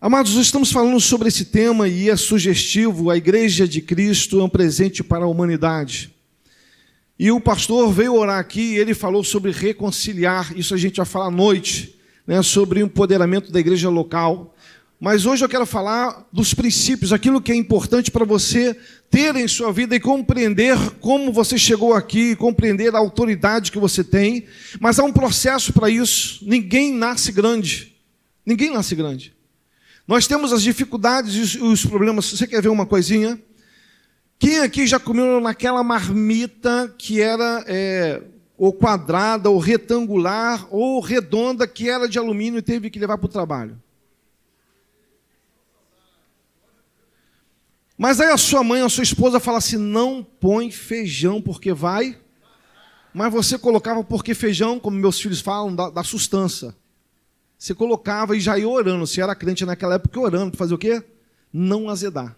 Amados, estamos falando sobre esse tema e é sugestivo. A Igreja de Cristo é um presente para a humanidade. E o pastor veio orar aqui e ele falou sobre reconciliar. Isso a gente vai falar à noite, né, sobre o empoderamento da igreja local. Mas hoje eu quero falar dos princípios, aquilo que é importante para você ter em sua vida e compreender como você chegou aqui, compreender a autoridade que você tem. Mas há um processo para isso. Ninguém nasce grande. Ninguém nasce grande. Nós temos as dificuldades e os problemas. Você quer ver uma coisinha? Quem aqui já comeu naquela marmita que era ou quadrada, ou retangular, ou redonda, que era de alumínio e teve que levar para o trabalho? Mas aí a sua mãe, a sua esposa fala assim, não põe feijão porque vai. Mas você colocava porque feijão, como meus filhos falam, da sustância. Você colocava e já ia orando. Se era crente naquela época, orando para fazer o quê? Não azedar.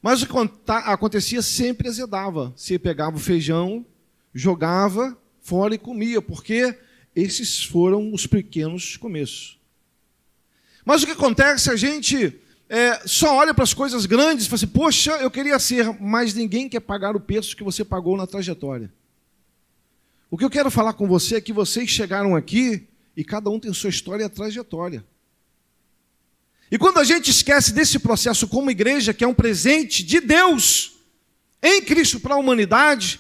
Mas o que acontecia sempre azedava. Você pegava o feijão, jogava fora e comia, porque esses foram os pequenos começos. Mas o que acontece, a gente só olha para as coisas grandes e fala assim, poxa, eu queria ser, mas ninguém quer pagar o preço que você pagou na trajetória. O que eu quero falar com você é que vocês chegaram aqui e cada um tem sua história e a trajetória. E quando a gente esquece desse processo como igreja, que é um presente de Deus em Cristo para a humanidade,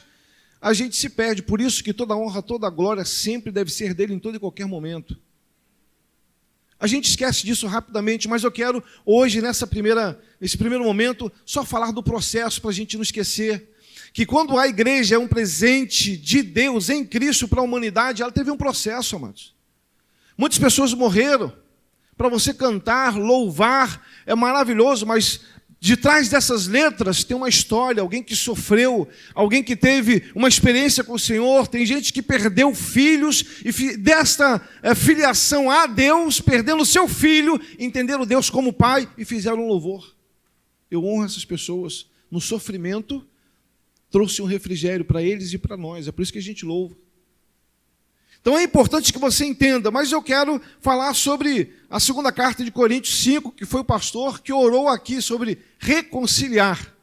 a gente se perde. Por isso que toda honra, toda glória sempre deve ser dele em todo e qualquer momento. A gente esquece disso rapidamente, mas eu quero hoje, nesse primeiro momento, só falar do processo para a gente não esquecer. Que quando a igreja é um presente de Deus em Cristo para a humanidade, ela teve um processo, amados. Muitas pessoas morreram. Para você cantar, louvar, é maravilhoso, mas de trás dessas letras tem uma história, alguém que sofreu, alguém que teve uma experiência com o Senhor, tem gente que perdeu filhos, e desta filiação a Deus, perdendo seu filho, entenderam Deus como Pai e fizeram um louvor. Eu honro essas pessoas. No sofrimento, trouxe um refrigério para eles e para nós, é por isso que a gente louva. Então é importante que você entenda, mas eu quero falar sobre a segunda carta de Coríntios 5, que foi o pastor que orou aqui sobre reconciliar.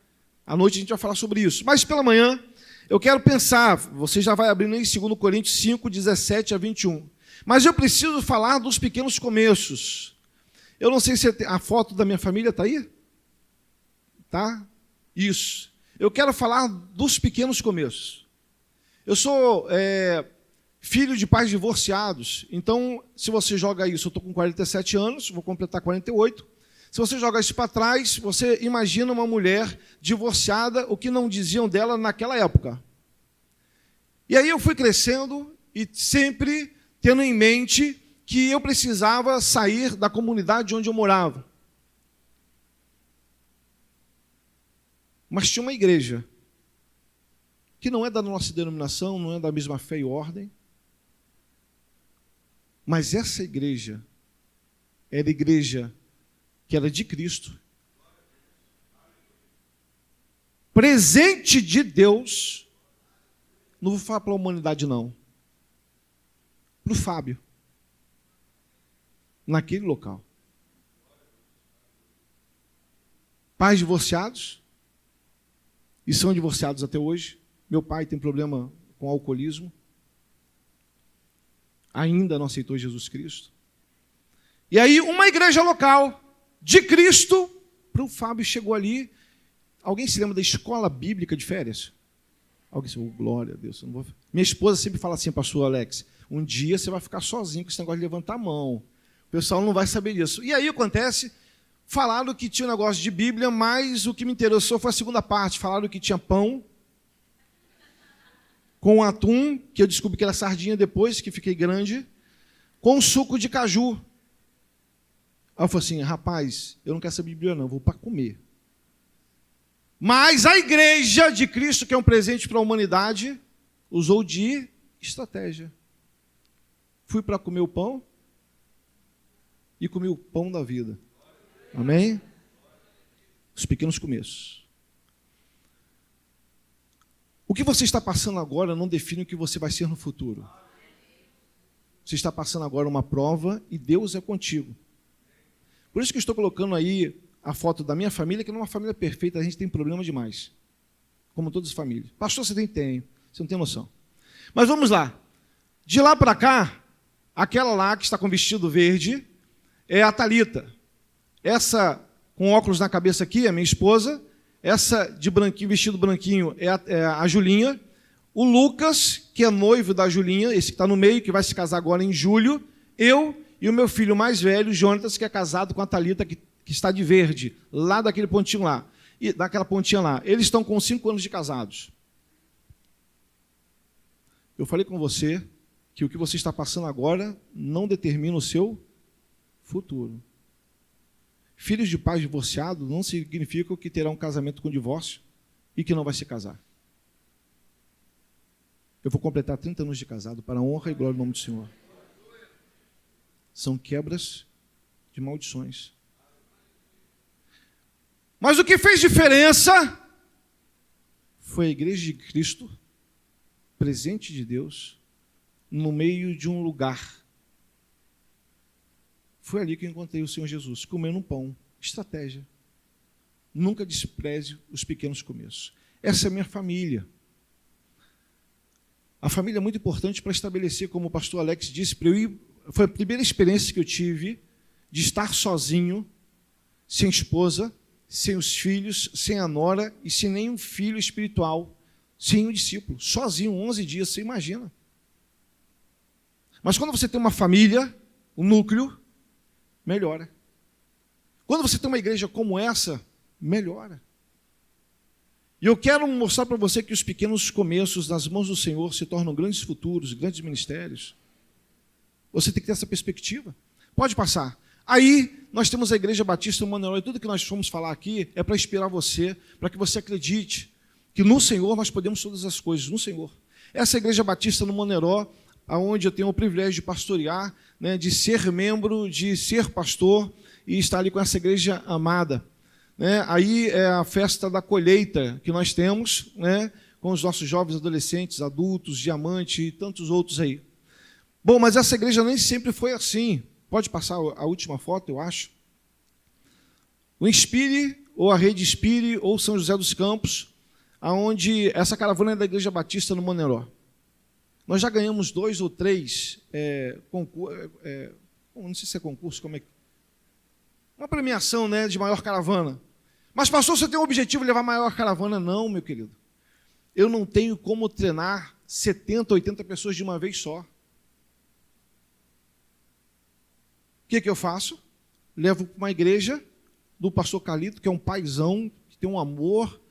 À noite a gente vai falar sobre isso. Mas pela manhã eu quero pensar, você já vai abrindo em 2 Coríntios 5, 17 a 21. Mas eu preciso falar dos pequenos começos. Eu não sei se a foto da minha família está aí. Tá? Isso. Eu quero falar dos pequenos começos. Eu sou filho de pais divorciados. Então, se você joga isso, eu estou com 47 anos, vou completar 48. Se você joga isso para trás, você imagina uma mulher divorciada, o que não diziam dela naquela época. E aí eu fui crescendo e sempre tendo em mente que eu precisava sair da comunidade onde eu morava. Mas tinha uma igreja que não é da nossa denominação, não é da mesma fé e ordem. Mas essa igreja era a igreja que era de Cristo, presente de Deus. Não vou falar para a humanidade, não. Para o Fábio. Naquele local. Pais divorciados, e são divorciados até hoje. Meu pai tem problema com alcoolismo. Ainda não aceitou Jesus Cristo. E aí uma igreja local de Cristo, para o Fábio chegou ali. Alguém se lembra da escola bíblica de férias? Alguém disse, glória a Deus. Eu não vou... Minha esposa sempre fala assim, pastor Alex, um dia você vai ficar sozinho com esse negócio de levantar a mão. O pessoal não vai saber disso. E aí acontece, falaram que tinha um negócio de Bíblia, mas o que me interessou foi a segunda parte. Falaram que tinha pão com atum, que eu descobri que era sardinha depois, que fiquei grande, com suco de caju. Aí eu falei assim, rapaz, eu não quero saber de Bíblia não, eu vou para comer. Mas a igreja de Cristo, que é um presente para a humanidade, usou de estratégia. Fui para comer o pão e comi o pão da vida. Amém? Os pequenos começos. O que você está passando agora não define o que você vai ser no futuro. Você está passando agora uma prova e Deus é contigo. Por isso que eu estou colocando aí a foto da minha família, que não é uma família perfeita, a gente tem problema demais. Como todas as famílias. Pastor, você tem? Tem. Você não tem noção. Mas vamos lá. De lá para cá, aquela lá que está com vestido verde é a Thalita. Essa com óculos na cabeça aqui é a minha esposa. Essa de branquinho, vestido branquinho é a Julinha. O Lucas, que é noivo da Julinha, esse que está no meio, que vai se casar agora em julho. Eu e o meu filho mais velho, Jonatas, que é casado com a Thalita, que está de verde, lá daquele pontinho lá. E daquela pontinha lá. Eles estão com 5 anos de casados. Eu falei com você que o que você está passando agora não determina o seu futuro. Filhos de pais divorciados não significam que terá um casamento com divórcio e que não vai se casar. Eu vou completar 30 anos de casado para a honra e glória do nome do Senhor. São quebras de maldições. Mas o que fez diferença foi a igreja de Cristo, presente de Deus, no meio de um lugar. Foi ali que eu encontrei o Senhor Jesus, comendo um pão. Estratégia. Nunca despreze os pequenos começos. Essa é a minha família. A família é muito importante para estabelecer, como o pastor Alex disse, para eu ir. Foi a primeira experiência que eu tive de estar sozinho, sem esposa, sem os filhos, sem a nora e sem nenhum filho espiritual, sem um discípulo, sozinho, 11 dias, você imagina. Mas quando você tem uma família, um núcleo, melhora. Quando você tem uma igreja como essa, melhora. E eu quero mostrar para você que os pequenos começos nas mãos do Senhor se tornam grandes futuros, grandes ministérios. Você tem que ter essa perspectiva. Pode passar. Aí, nós temos a Igreja Batista Monteiro, e tudo que nós fomos falar aqui é para inspirar você, para que você acredite que no Senhor nós podemos todas as coisas, no Senhor. Essa Igreja Batista no Moneró, onde eu tenho o privilégio de pastorear, né, de ser membro, de ser pastor e estar ali com essa igreja amada. Né? Aí é a festa da colheita que nós temos, né, com os nossos jovens, adolescentes, adultos, diamante e tantos outros aí. Bom, mas essa igreja nem sempre foi assim. Pode passar a última foto, eu acho. O Inspire, ou a Rede Inspire, ou São José dos Campos, onde essa caravana é da Igreja Batista no Moneró. Nós já ganhamos 2 ou 3 concursos, não sei se é concurso, como é que... Uma premiação, né, de maior caravana. Mas, pastor, você tem o objetivo de levar a maior caravana? Não, meu querido. Eu não tenho como treinar 70, 80 pessoas de uma vez só. O que eu faço? Levo para uma igreja do pastor Carlito, que é um paizão, que tem um amor,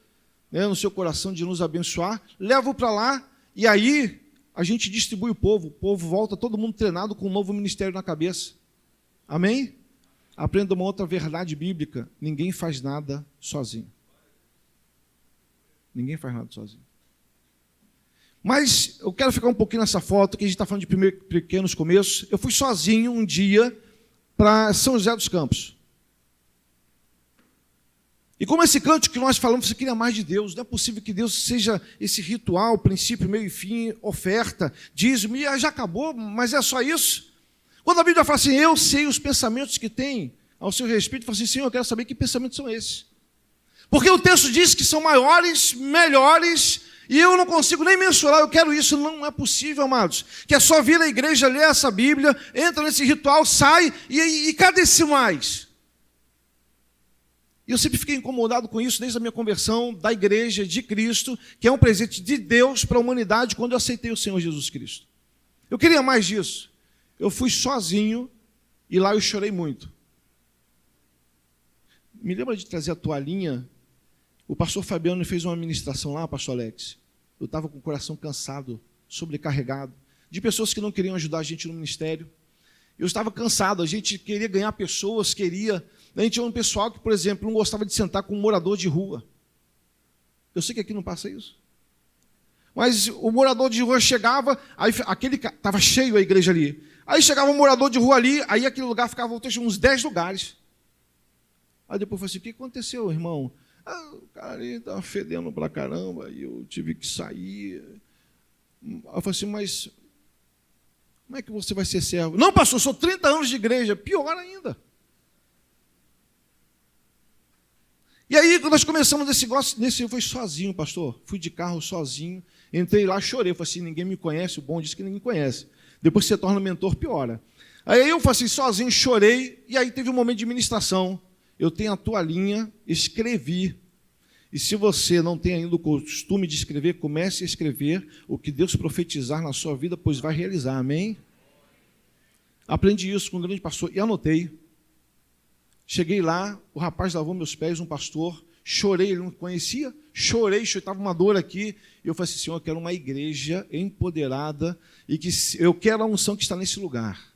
né, no seu coração de nos abençoar. Levo para lá e aí a gente distribui o povo volta todo mundo treinado com um novo ministério na cabeça. Amém? Aprenda uma outra verdade bíblica: ninguém faz nada sozinho. Ninguém faz nada sozinho. Mas eu quero ficar um pouquinho nessa foto, que a gente está falando de pequenos começos. Eu fui sozinho um dia para São José dos Campos. E como esse cântico que nós falamos, você queria mais de Deus. Não é possível que Deus seja esse ritual, princípio, meio e fim, oferta, dízimo, e já acabou, mas é só isso. Quando a Bíblia fala assim, eu sei os pensamentos que tem ao seu respeito, eu falo assim, Senhor, eu quero saber que pensamentos são esses. Porque o texto diz que são maiores, melhores, e eu não consigo nem mensurar, eu quero isso. Não é possível, amados. Que é só vir à igreja, ler essa Bíblia, entra nesse ritual, sai, e cadê esse mais? E eu sempre fiquei incomodado com isso desde a minha conversão da igreja de Cristo, que é um presente de Deus para a humanidade quando eu aceitei o Senhor Jesus Cristo. Eu queria mais disso. Eu fui sozinho e lá eu chorei muito. Me lembra de trazer a toalhinha? O pastor Fabiano fez uma ministração lá, pastor Alex. Eu estava com o coração cansado, sobrecarregado, de pessoas que não queriam ajudar a gente no ministério. Eu estava cansado, a gente queria ganhar pessoas, A gente tinha um pessoal que, por exemplo, não gostava de sentar com um morador de rua. Eu sei que aqui não passa isso. Mas o morador de rua chegava, aí estava cheio a igreja ali. Aí chegava um morador de rua ali, aí aquele lugar ficava uns 10 lugares. Aí depois eu falei assim, o que aconteceu, irmão? O cara ali estava fedendo pra caramba, e eu tive que sair. Aí eu falei assim, mas como é que você vai ser servo? Não, pastor, eu sou 30 anos de igreja. Pior ainda. E aí, quando nós começamos esse negócio, eu fui sozinho, pastor. Fui de carro sozinho. Entrei lá, chorei. Falei assim, ninguém me conhece. O bom diz que ninguém conhece. Depois que você torna mentor, piora. Aí eu falei assim, sozinho, chorei. E aí teve um momento de ministração. Eu tenho a toalhinha, escrevi. E se você não tem ainda o costume de escrever, comece a escrever o que Deus profetizar na sua vida, pois vai realizar. Amém? Aprendi isso com um grande pastor e anotei. Cheguei lá, o rapaz lavou meus pés, um pastor, chorei, ele não conhecia, chorei, estava uma dor aqui, e eu falei assim, Senhor, eu quero uma igreja empoderada, e que eu quero a unção que está nesse lugar.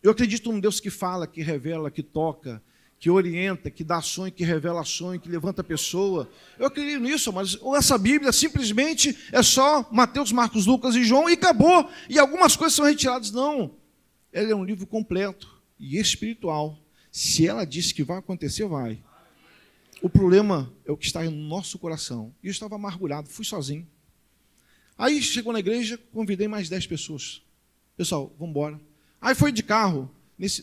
Eu acredito num Deus que fala, que revela, que toca, que orienta, que dá sonho, que revela sonho, que levanta a pessoa. Eu acredito nisso, mas essa Bíblia simplesmente é só Mateus, Marcos, Lucas e João, e acabou, e algumas coisas são retiradas. Não, ela é um livro completo e espiritual. Se ela disse que vai acontecer, vai. O problema é o que está no nosso coração. E eu estava amargurado, fui sozinho. Aí chegou na igreja, convidei mais 10 pessoas. Pessoal, vamos embora. Aí foi de carro.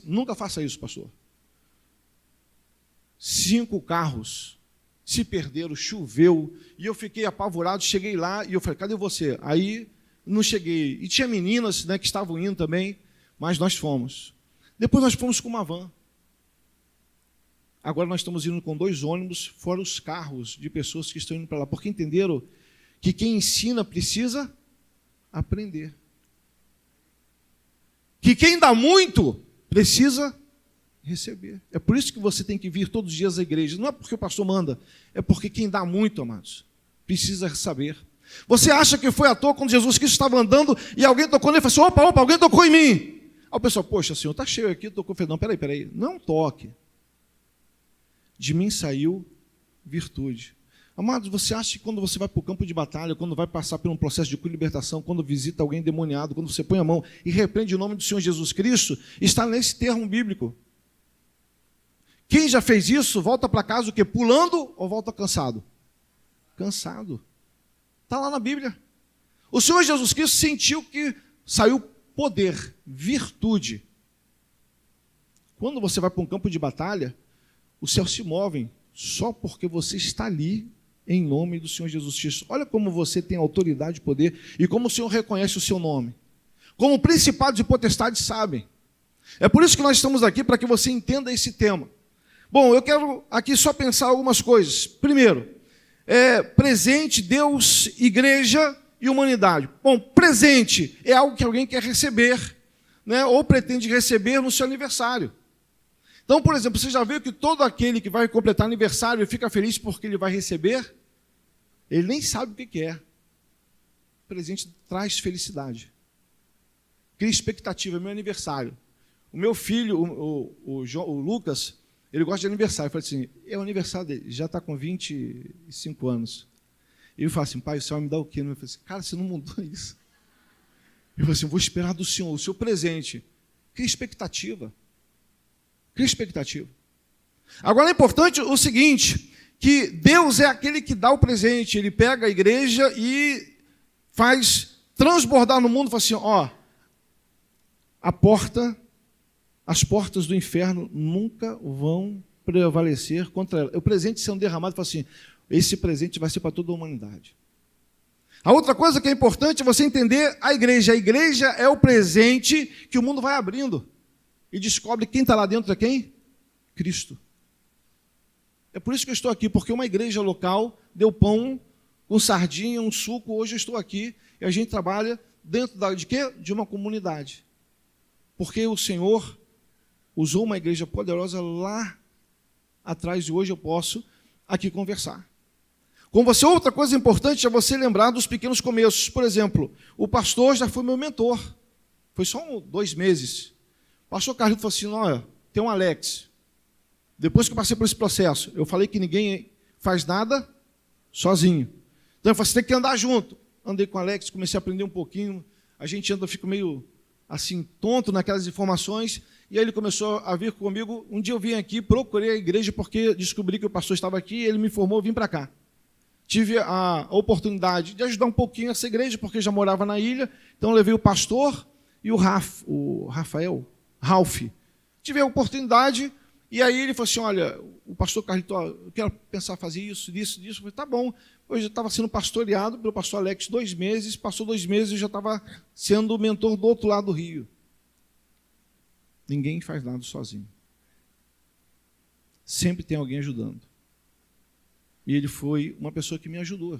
Nunca faça isso, pastor. 5 carros se perderam, choveu, e eu fiquei apavorado. Cheguei lá e eu falei, cadê você? Aí não cheguei. E tinha meninas, né, que estavam indo também, mas nós fomos. Depois nós fomos com uma van. Agora nós estamos indo com 2 ônibus, fora os carros de pessoas que estão indo para lá, porque entenderam que quem ensina precisa aprender. Que quem dá muito precisa receber. É por isso que você tem que vir todos os dias à igreja. Não é porque o pastor manda, é porque quem dá muito, amados, precisa saber. Você acha que foi à toa quando Jesus Cristo estava andando e alguém tocou nele e falou assim, opa, alguém tocou em mim. Aí o pessoal, poxa, Senhor, está cheio aqui, tocou. Não, peraí, não toque. De mim saiu virtude. Amados, você acha que quando você vai para o campo de batalha, quando vai passar por um processo de libertação, quando visita alguém endemoniado, quando você põe a mão e repreende o nome do Senhor Jesus Cristo, está nesse termo bíblico. Quem já fez isso, volta para casa o quê? Pulando ou volta cansado? Cansado. Está lá na Bíblia. O Senhor Jesus Cristo sentiu que saiu poder, virtude. Quando você vai para um campo de batalha, os céus se movem só porque você está ali em nome do Senhor Jesus Cristo. Olha como você tem autoridade e poder e como o Senhor reconhece o seu nome. Como principados e potestades sabem. É por isso que nós estamos aqui, para que você entenda esse tema. Bom, eu quero aqui só pensar algumas coisas. Primeiro, presente, Deus, igreja e humanidade. Bom, presente é algo que alguém quer receber, né, ou pretende receber no seu aniversário. Então, por exemplo, você já viu que todo aquele que vai completar aniversário e fica feliz porque ele vai receber, ele nem sabe o que é. O presente traz felicidade. Cria expectativa, é meu aniversário. O meu filho, o Lucas, ele gosta de aniversário. Eu falei assim, é o aniversário dele, já está com 25 anos. E ele fala assim, pai, o senhor vai me dar o quê? Eu falei assim, cara, você não mudou isso. Eu falei assim, vou esperar do senhor, o seu presente. Cria expectativa. Cria expectativa. Agora é importante o seguinte, que Deus é aquele que dá o presente. Ele pega a igreja e faz transbordar no mundo, fala assim, ó, as portas do inferno nunca vão prevalecer contra ela. O presente sendo derramado, fala assim, esse presente vai ser para toda a humanidade. A outra coisa que é importante é você entender a igreja. A igreja é o presente que o mundo vai abrindo. E descobre quem está lá dentro é quem? Cristo. É por isso que eu estou aqui, porque uma igreja local deu pão com sardinha, um suco, hoje eu estou aqui, e a gente trabalha dentro de quê? De uma comunidade. Porque o Senhor usou uma igreja poderosa lá atrás, e hoje eu posso aqui conversar. Com você, outra coisa importante é você lembrar dos pequenos começos. Por exemplo, o pastor já foi meu mentor. Foi só 2 meses. O pastor Carlito falou assim, olha, tem um Alex. Depois que eu passei por esse processo, eu falei que ninguém faz nada sozinho. Então eu falei, você tem que andar junto. Andei com o Alex, comecei a aprender um pouquinho. A gente anda, fica meio assim, tonto naquelas informações. E aí ele começou a vir comigo. Um dia eu vim aqui, procurei a igreja, porque descobri que o pastor estava aqui, ele me informou, eu vim para cá. Tive a oportunidade de ajudar um pouquinho essa igreja, porque já morava na ilha. Então levei o pastor e o Ralph. Tive a oportunidade E aí ele falou assim, olha, o pastor Carlito, eu quero pensar fazer isso. Eu falei, tá bom. Eu já estava sendo pastoreado pelo pastor Alex 2 meses, passou 2 meses e eu já estava sendo o mentor do outro lado do rio. Ninguém faz nada sozinho. Sempre tem alguém ajudando. E ele foi uma pessoa que me ajudou.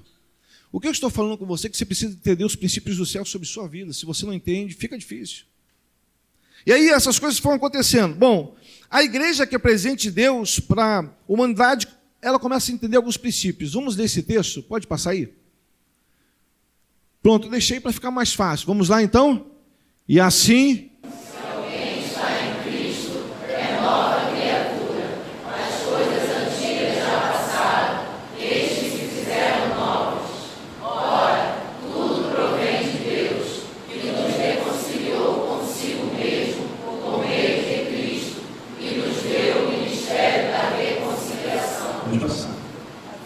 O que eu estou falando com você é que você precisa entender os princípios do céu sobre sua vida. Se você não entende, fica difícil. E aí essas coisas foram acontecendo. Bom, a igreja que é presente de Deus para a humanidade, ela começa a entender alguns princípios. Vamos ler esse texto? Pode passar aí? Pronto, deixei para ficar mais fácil. Vamos lá então? E assim... Se alguém está em Cristo, é nova criatura. As coisas antigas já passaram, eis que se fizeram novas. Ora, tudo provém de Deus, que nos reconciliou consigo mesmo, por meio de Cristo, e nos deu o ministério da reconciliação.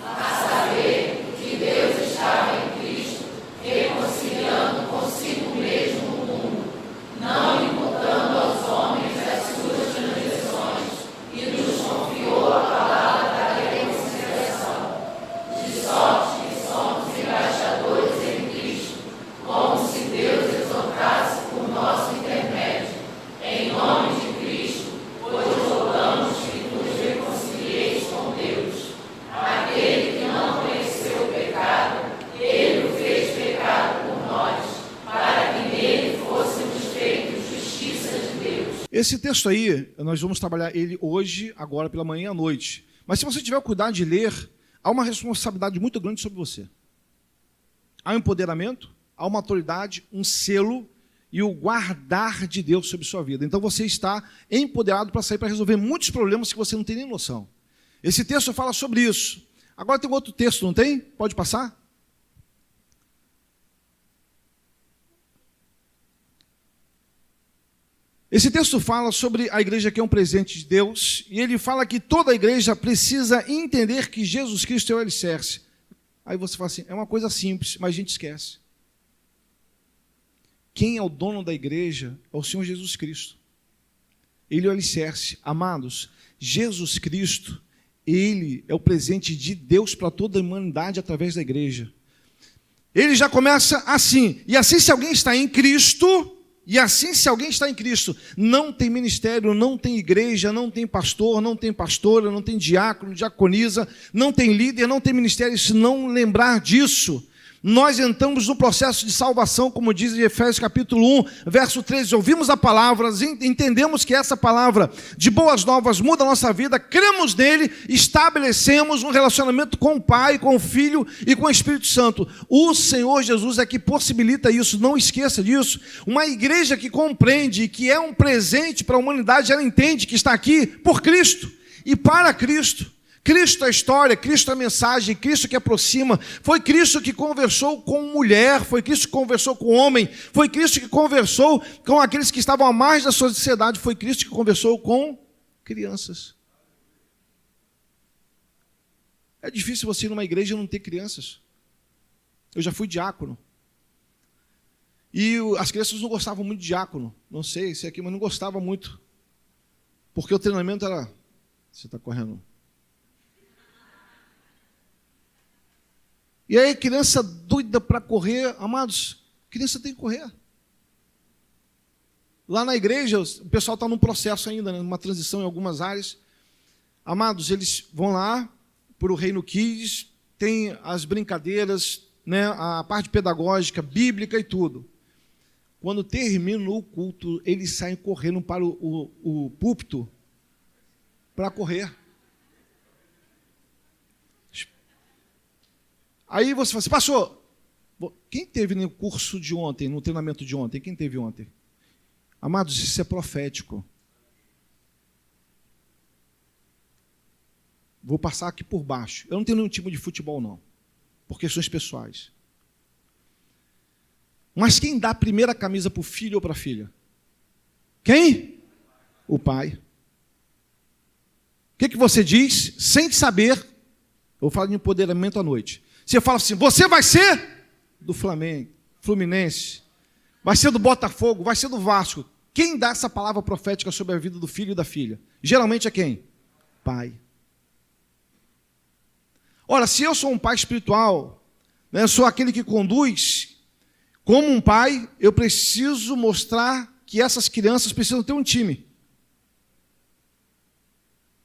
A saber, que Deus estava em Cristo, reconciliando consigo mesmo o mundo, não imputando aos homens as suas transgressões, e nos confiou a palavra da reconciliação. De sorte que somos embaixadores em Cristo, como se Deus exortasse por nosso intermédio. Em nome de Cristo, pois rogamos que nos reconcilieis com Deus. Aquele que não conheceu o pecado, ele o fez pecado por nós, para que nele fôssemos feitos justiça de Deus. Esse texto aí, nós vamos trabalhar ele hoje, agora pela manhã e à noite. Mas se você tiver o cuidado de ler, há uma responsabilidade muito grande sobre você. Há um empoderamento, há uma autoridade, um selo e o guardar de Deus sobre sua vida. Então você está empoderado para sair para resolver muitos problemas que você não tem nem noção. Esse texto fala sobre isso. Agora tem um outro texto, não tem? Pode passar? Esse texto fala sobre a igreja que é um presente de Deus, e ele fala que toda a igreja precisa entender que Jesus Cristo é o alicerce. Aí você fala assim, é uma coisa simples, mas a gente esquece. Quem é o dono da igreja é o Senhor Jesus Cristo. Ele é o alicerce. Amados, Jesus Cristo, ele é o presente de Deus para toda a humanidade através da igreja. Ele já começa assim, e assim se alguém está em Cristo... E assim, se alguém está em Cristo, não tem ministério, não tem igreja, não tem pastor, não tem pastora, não tem diácono, diaconisa, não tem líder, não tem ministério, se não lembrar disso, nós entramos no processo de salvação, como diz em Efésios capítulo 1, verso 13, ouvimos a palavra, entendemos que essa palavra de boas novas muda a nossa vida, cremos nele, estabelecemos um relacionamento com o Pai, com o Filho e com o Espírito Santo. O Senhor Jesus é que possibilita isso, não esqueça disso. Uma igreja que compreende que é um presente para a humanidade, ela entende que está aqui por Cristo e para Cristo. Cristo é a história, Cristo é a mensagem, Cristo que aproxima. Foi Cristo que conversou com mulher, foi Cristo que conversou com homem, foi Cristo que conversou com aqueles que estavam à margem da sociedade, foi Cristo que conversou com crianças. É difícil você ir numa igreja e não ter crianças. Eu já fui diácono. E as crianças não gostavam muito de diácono. Não sei se é aqui, mas não gostavam muito. Porque o treinamento era... Você está correndo... E aí, criança doida para correr, amados, criança tem que correr. Lá na igreja, o pessoal está num processo ainda, numa transição em algumas áreas. Amados, eles vão lá para o Reino Kids, tem as brincadeiras, né, a parte pedagógica, bíblica e tudo. Quando terminou o culto, eles saem correndo para o púlpito para correr. Aí você fala assim, pastor, quem teve no curso de ontem, no treinamento de ontem? Quem teve ontem? Amados, isso é profético. Vou passar aqui por baixo. Eu não tenho nenhum time de futebol, não, por questões pessoais. Mas quem dá a primeira camisa para o filho ou para a filha? Quem? O pai. O que você diz? Sem saber, eu vou falar de empoderamento à noite. Você fala assim, você vai ser do Flamengo, Fluminense, vai ser do Botafogo, vai ser do Vasco. Quem dá essa palavra profética sobre a vida do filho e da filha? Geralmente é quem? pai. Ora, se eu sou um pai espiritual, né, sou aquele que conduz, como um pai, eu preciso mostrar que essas crianças precisam ter um time.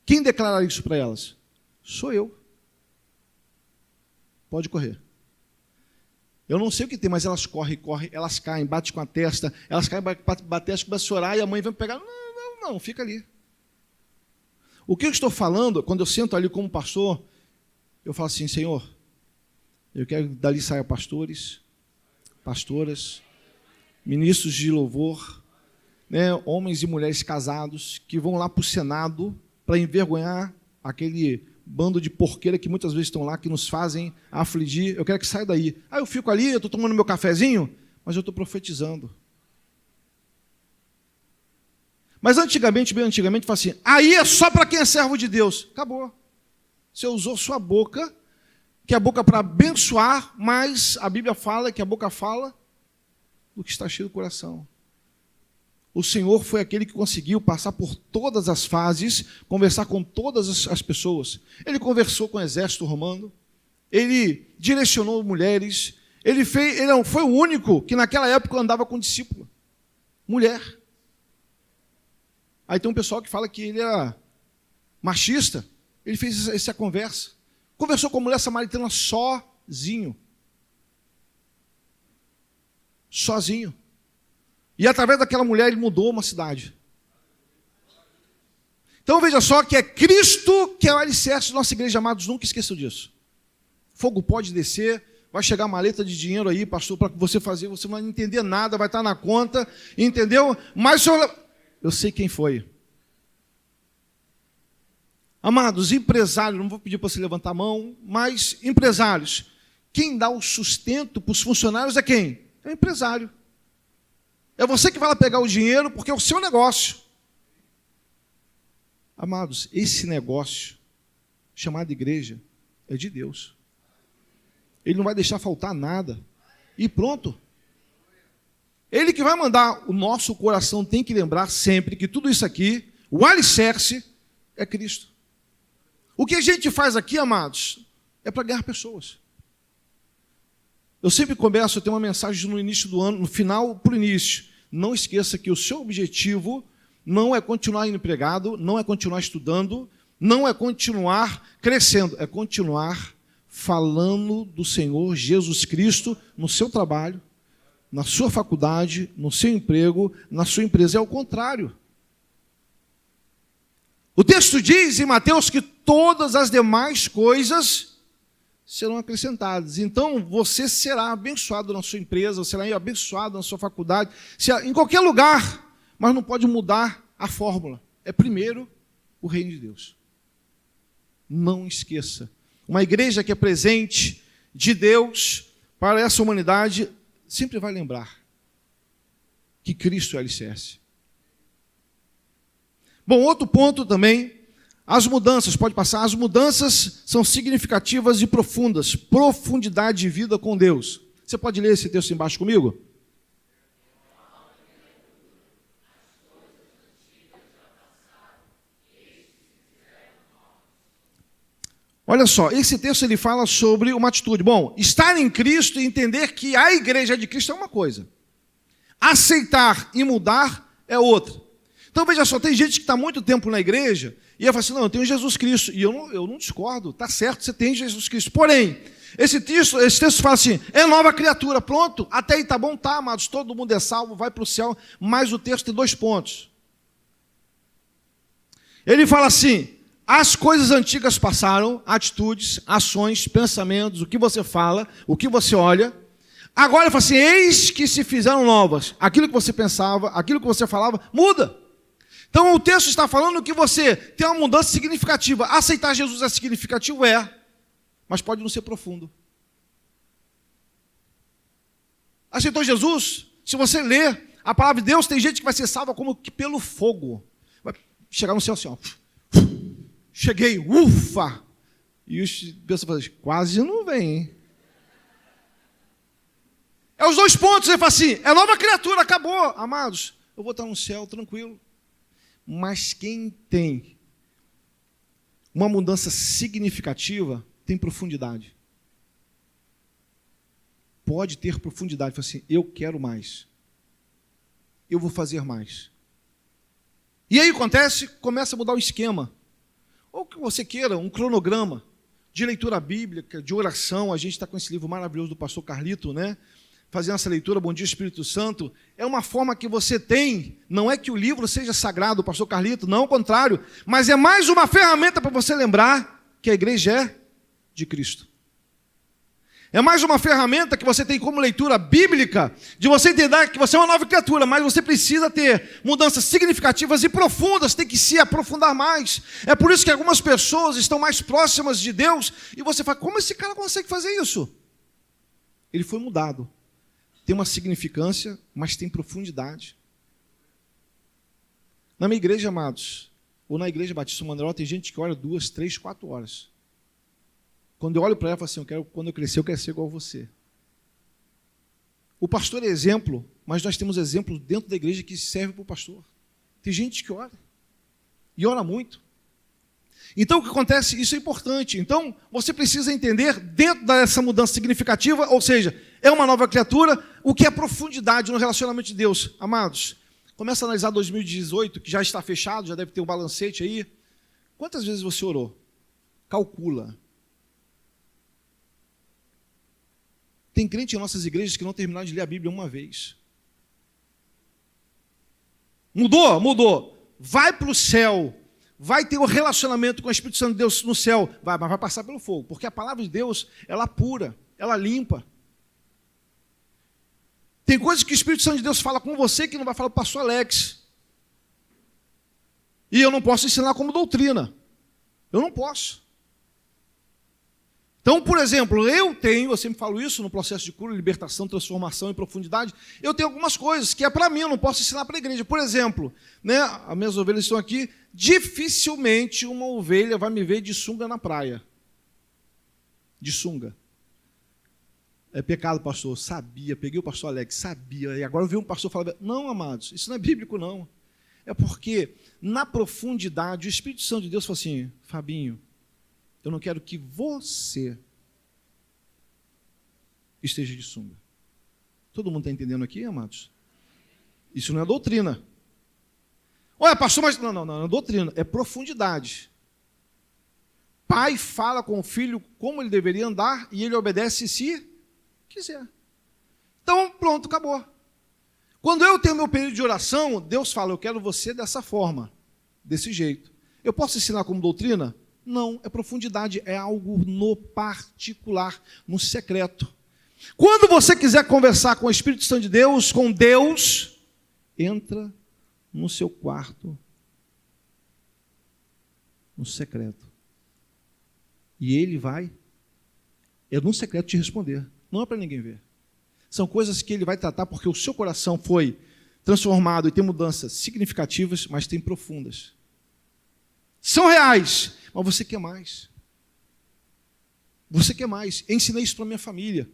Quem declara isso para elas? Sou eu. Pode correr. Eu não sei o que tem, mas elas correm, elas caem, batem com a testa, elas caem, batem, começam a chorar e a mãe vem pegar. Não, fica ali. O que eu estou falando, quando eu sento ali como pastor, eu falo assim, Senhor, eu quero que dali saia pastores, pastoras, ministros de louvor, né, homens e mulheres casados, que vão lá para o Senado para envergonhar aquele bando de porqueira que muitas vezes estão lá, que nos fazem afligir. Eu quero que saia daí. Eu fico ali, eu estou tomando meu cafezinho, mas eu estou profetizando. Mas antigamente, bem antigamente, fala assim, aí é só para quem é servo de Deus. Acabou. Você usou sua boca, que é a boca para abençoar, mas a Bíblia fala que a boca fala do que está cheio do coração. O Senhor foi aquele que conseguiu passar por todas as fases, conversar com todas as pessoas. Ele conversou com o exército romano, ele direcionou mulheres, ele foi o único que naquela época andava com discípulo, mulher. Aí tem um pessoal que fala que ele era machista, ele fez essa conversa. Conversou com a mulher samaritana sozinho. Sozinho. E através daquela mulher ele mudou uma cidade. Então veja só que é Cristo que é o alicerce da nossa igreja, amados, nunca esqueçam disso. Fogo pode descer, vai chegar maleta de dinheiro aí, pastor, para você fazer, você não vai entender nada, vai estar na conta, entendeu? Mas o senhor, eu sei quem foi. Amados, empresários, não vou pedir para você levantar a mão, mas empresários, quem dá o sustento para os funcionários é quem? É o empresário. É você que vai lá pegar o dinheiro, porque é o seu negócio. Amados, esse negócio, chamado igreja, é de Deus. Ele não vai deixar faltar nada. E pronto. Ele que vai mandar, o nosso coração tem que lembrar sempre que tudo isso aqui, o alicerce, é Cristo. O que a gente faz aqui, amados, é para ganhar pessoas. Eu sempre começo a ter uma mensagem no início do ano, no final para o início. Não esqueça que o seu objetivo não é continuar empregado, não é continuar estudando, não é continuar crescendo, é continuar falando do Senhor Jesus Cristo no seu trabalho, na sua faculdade, no seu emprego, na sua empresa. É o contrário. O texto diz em Mateus que todas as demais coisas serão acrescentadas. Então, você será abençoado na sua empresa, será abençoado na sua faculdade, em qualquer lugar, mas não pode mudar a fórmula. É primeiro o reino de Deus. Não esqueça. Uma igreja que é presente de Deus para essa humanidade sempre vai lembrar que Cristo é o alicerce. Bom, outro ponto também, as mudanças, pode passar, as mudanças são significativas e profundas, profundidade de vida com Deus. Você pode ler esse texto embaixo comigo? Olha só, esse texto ele fala sobre uma atitude. Bom, estar em Cristo e entender que a igreja de Cristo é uma coisa. Aceitar e mudar é outra. Então, veja só, tem gente que está muito tempo na igreja e fala assim, não, eu tenho Jesus Cristo. E eu não discordo, está certo, você tem Jesus Cristo. Porém, esse texto fala assim, é nova criatura, pronto, até aí está bom, tá, amados, todo mundo é salvo, vai para o céu, mas o texto tem 2 pontos. Ele fala assim, as coisas antigas passaram, atitudes, ações, pensamentos, o que você fala, o que você olha. Agora ele fala assim, eis que se fizeram novas. Aquilo que você pensava, aquilo que você falava, muda. Então o texto está falando que você tem uma mudança significativa. Aceitar Jesus é significativo? Mas pode não ser profundo. Aceitou Jesus? Se você ler a palavra de Deus, tem gente que vai ser salva como que pelo fogo. Vai chegar no céu assim, ó. Cheguei, ufa! E os pessoas falam, quase não vem, hein? É os 2 pontos, ele fala assim, é nova criatura, acabou. Amados, eu vou estar no céu tranquilo. Mas quem tem Uma mudança significativa tem profundidade. Pode ter profundidade. Fala assim, eu quero mais. Eu vou fazer mais. E aí acontece, começa a mudar o esquema. Ou que você queira, um cronograma de leitura bíblica, de oração. A gente está com esse livro maravilhoso do pastor Carlito, né? Fazendo essa leitura, Bom Dia Espírito Santo. É uma forma que você tem, não é que o livro seja sagrado, o pastor Carlito, não, ao contrário, mas é mais uma ferramenta para você lembrar que a igreja é de Cristo. É mais uma ferramenta que você tem como leitura bíblica, de você entender que você é uma nova criatura, mas você precisa ter mudanças significativas e profundas, tem que se aprofundar mais. É por isso que algumas pessoas estão mais próximas de Deus, e você fala, como esse cara consegue fazer isso? Ele foi mudado. Tem uma significância, mas tem profundidade. Na minha igreja, amados, ou na igreja Batista Maneiró, tem gente que ora 2, 3, 4 horas. Quando eu olho para ela, eu falo assim, quando eu crescer, eu quero ser igual a você. O pastor é exemplo, mas nós temos exemplos dentro da igreja que serve para o pastor. Tem gente que ora, e ora muito. Então, o que acontece? Isso é importante. Então, você precisa entender, dentro dessa mudança significativa, ou seja, é uma nova criatura, o que é profundidade no relacionamento de Deus. Amados, começa a analisar 2018, que já está fechado, já deve ter um balancete aí. Quantas vezes você orou? Calcula. Tem crente em nossas igrejas que não terminaram de ler a Bíblia uma vez. Mudou? Mudou. Vai para o céu. Vai ter um relacionamento com o Espírito Santo de Deus no céu. Vai, mas vai passar pelo fogo. Porque a palavra de Deus, ela pura, ela limpa. Tem coisas que o Espírito Santo de Deus fala com você que não vai falar para o pastor Alex. E eu não posso ensinar como doutrina. Eu não posso. Então, por exemplo, eu sempre falo isso no processo de cura, libertação, transformação e profundidade, eu tenho algumas coisas que é para mim, eu não posso ensinar para a igreja. Por exemplo, né, as minhas ovelhas estão aqui, dificilmente uma ovelha vai me ver de sunga na praia. De sunga. É pecado, pastor? Sabia, peguei o pastor Alex, sabia, e agora eu vi um pastor falar, não, amados, isso não é bíblico, não. É porque, na profundidade, o Espírito Santo de Deus falou assim, Fabinho, eu não quero que você esteja de sunga. Todo mundo está entendendo aqui, amados? Isso não é doutrina. Olha, pastor, mas não é doutrina, é profundidade. Pai fala com o filho como ele deveria andar e ele obedece se quiser. Então, pronto, acabou. Quando eu tenho meu período de oração, Deus fala, eu quero você dessa forma, desse jeito. Eu posso ensinar como doutrina? Não, é profundidade, é algo no particular, no secreto. Quando você quiser conversar com o Espírito Santo de Deus, com Deus, entra no seu quarto, no secreto. E ele vai, é no secreto te responder, não é para ninguém ver. São coisas que ele vai tratar porque o seu coração foi transformado e tem mudanças significativas, mas tem profundas. São reais, mas você quer mais. Você quer mais. Eu ensinei isso para minha família.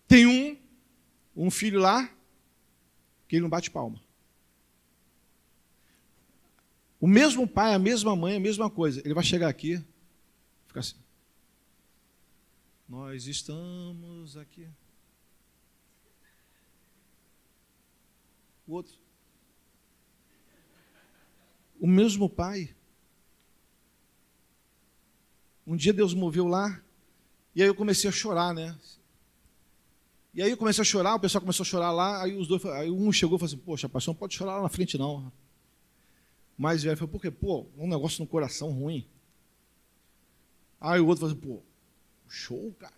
Tem um filho lá, que ele não bate palma. O mesmo pai, a mesma mãe, a mesma coisa. Ele vai chegar aqui, ficar assim. Nós estamos aqui. O outro. O mesmo pai. Um dia Deus moveu lá, e aí eu comecei a chorar, né? E aí eu comecei a chorar, o pessoal começou a chorar lá, aí um chegou e falou assim, poxa, pastor, não pode chorar lá na frente não. Mas velho falou, por quê? Pô, um negócio no coração ruim. Aí o outro falou assim, pô, show, cara.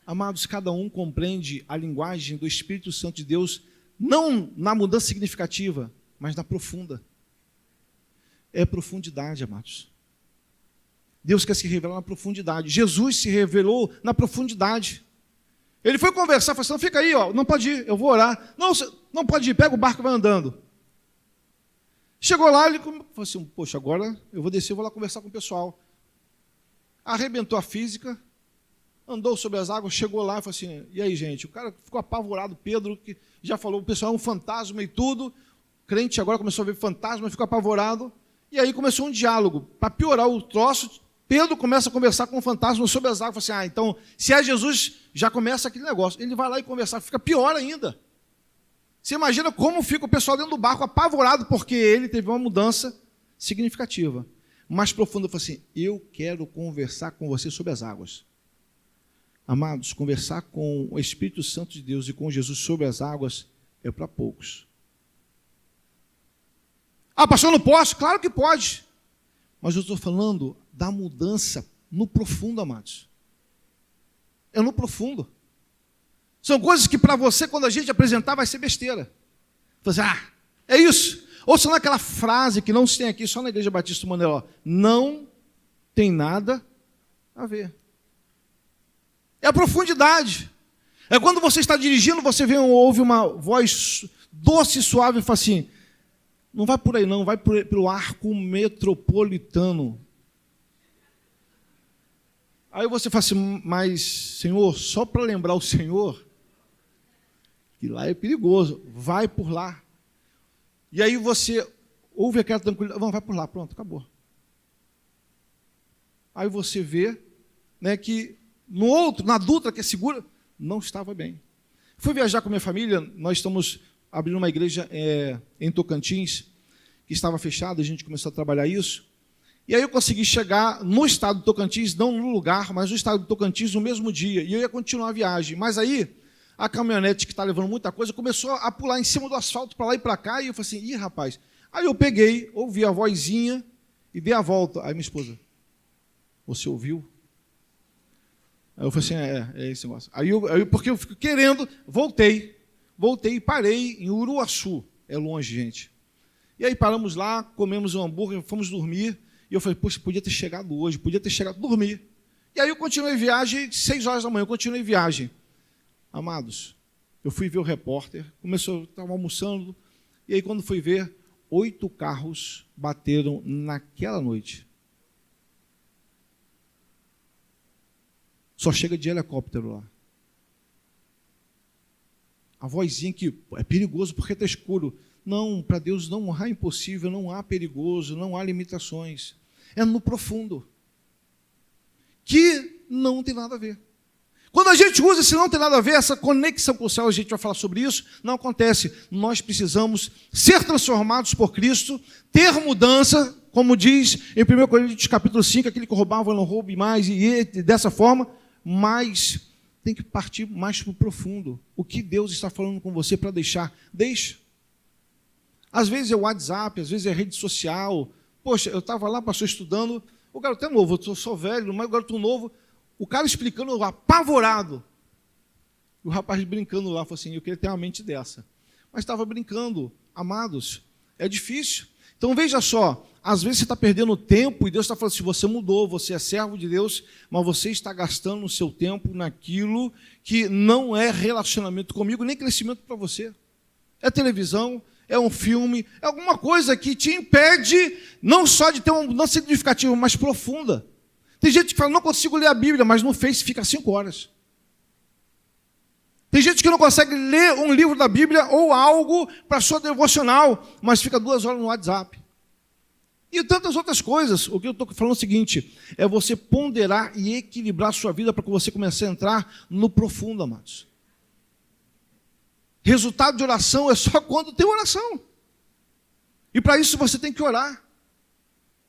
Amados, cada um compreende a linguagem do Espírito Santo de Deus, não na mudança significativa, mas na profunda. É profundidade, amados. Deus quer se revelar na profundidade. Jesus se revelou na profundidade. Ele foi conversar, falou assim, não, fica aí, ó, não pode ir, eu vou orar. Não, não pode ir, pega o barco e vai andando. Chegou lá, ele falou assim, poxa, agora eu vou descer, eu vou lá conversar com o pessoal. Arrebentou a física, andou sobre as águas, chegou lá e falou assim, e aí, gente? O cara ficou apavorado, Pedro, que já falou, o pessoal é um fantasma e tudo. crente agora começou a ver fantasma, ficou apavorado, e aí começou um diálogo. Para piorar o troço, Pedro começa a conversar com o fantasma sobre as águas. Fala assim, então, se é Jesus, já começa aquele negócio. Ele vai lá e conversar, fica pior ainda. Você imagina como fica o pessoal dentro do barco apavorado, porque ele teve uma mudança significativa. Mais profunda, ele falou assim, eu quero conversar com você sobre as águas. Amados, conversar com o Espírito Santo de Deus e com Jesus sobre as águas é para poucos. Ah, pastor, não posso? Claro que pode. Mas eu estou falando da mudança no profundo, amados. É no profundo. São coisas que para você, quando a gente apresentar, vai ser besteira. Você, é isso. Ou senão aquela frase que não se tem aqui, só na Igreja Batista do Maneló, não tem nada a ver. É a profundidade. É quando você está dirigindo, você ouve uma voz doce e suave e fala assim, não vai por aí não, vai pelo arco metropolitano. Aí você fala assim, mas Senhor, só para lembrar o Senhor, que lá é perigoso, vai por lá. E aí você ouve aquela tranquilidade, vai por lá, pronto, acabou. Aí você vê, né, que no outro, na Dutra, que é segura, não estava bem. Fui viajar com a minha família, nós estamos abrindo uma igreja em Tocantins, que estava fechada, a gente começou a trabalhar isso. E aí eu consegui chegar no estado do Tocantins, não no lugar, mas no estado do Tocantins no mesmo dia. E eu ia continuar a viagem. Mas aí, a caminhonete que está levando muita coisa começou a pular em cima do asfalto para lá e para cá. E eu falei assim, ih, rapaz. Aí eu peguei, ouvi a vozinha e dei a volta. Aí minha esposa, você ouviu? Aí eu falei assim, é esse negócio. Aí porque eu fico querendo, voltei e parei em Uruaçu. É longe, gente. E aí paramos lá, comemos um hambúrguer, fomos dormir. E eu falei, poxa, podia ter chegado hoje, podia ter chegado, dormir. E aí eu continuei viagem, 6 horas da manhã, eu continuei viagem. Amados, eu fui ver o repórter, estava almoçando, e aí quando fui ver, 8 carros bateram naquela noite. Só chega de helicóptero lá. A vozinha que é perigoso porque está escuro. Não, para Deus não há impossível, não há perigoso, não há limitações. É no profundo. Que não tem nada a ver. Quando a gente usa esse não tem nada a ver, essa conexão com o céu, a gente vai falar sobre isso, não acontece. Nós precisamos ser transformados por Cristo, ter mudança, como diz em 1 Coríntios capítulo 5, aquele que roubava não roube mais, e dessa forma, mas tem que partir mais para o profundo. O que Deus está falando com você para deixar? Deixa. Às vezes é o WhatsApp, às vezes é rede social. Poxa, eu estava lá, pastor, estudando, o garoto é novo, eu sou velho, mas o garoto novo, o cara explicando, apavorado. E o rapaz brincando lá, falou assim, eu queria ter uma mente dessa. Mas estava brincando, amados, é difícil. Então veja só, às vezes você está perdendo tempo e Deus está falando assim, você mudou, você é servo de Deus, mas você está gastando o seu tempo naquilo que não é relacionamento comigo, nem crescimento para você. É televisão, é um filme, é alguma coisa que te impede não só de ter uma mudança significativa, mas profunda. Tem gente que fala, não consigo ler a Bíblia, mas no Face fica 5 horas. Tem gente que não consegue ler um livro da Bíblia ou algo para sua devocional, mas fica 2 horas no WhatsApp. E tantas outras coisas. O que eu estou falando é o seguinte, é você ponderar e equilibrar a sua vida para que você comece a entrar no profundo, amados. Resultado de oração é só quando tem oração. E para isso você tem que orar.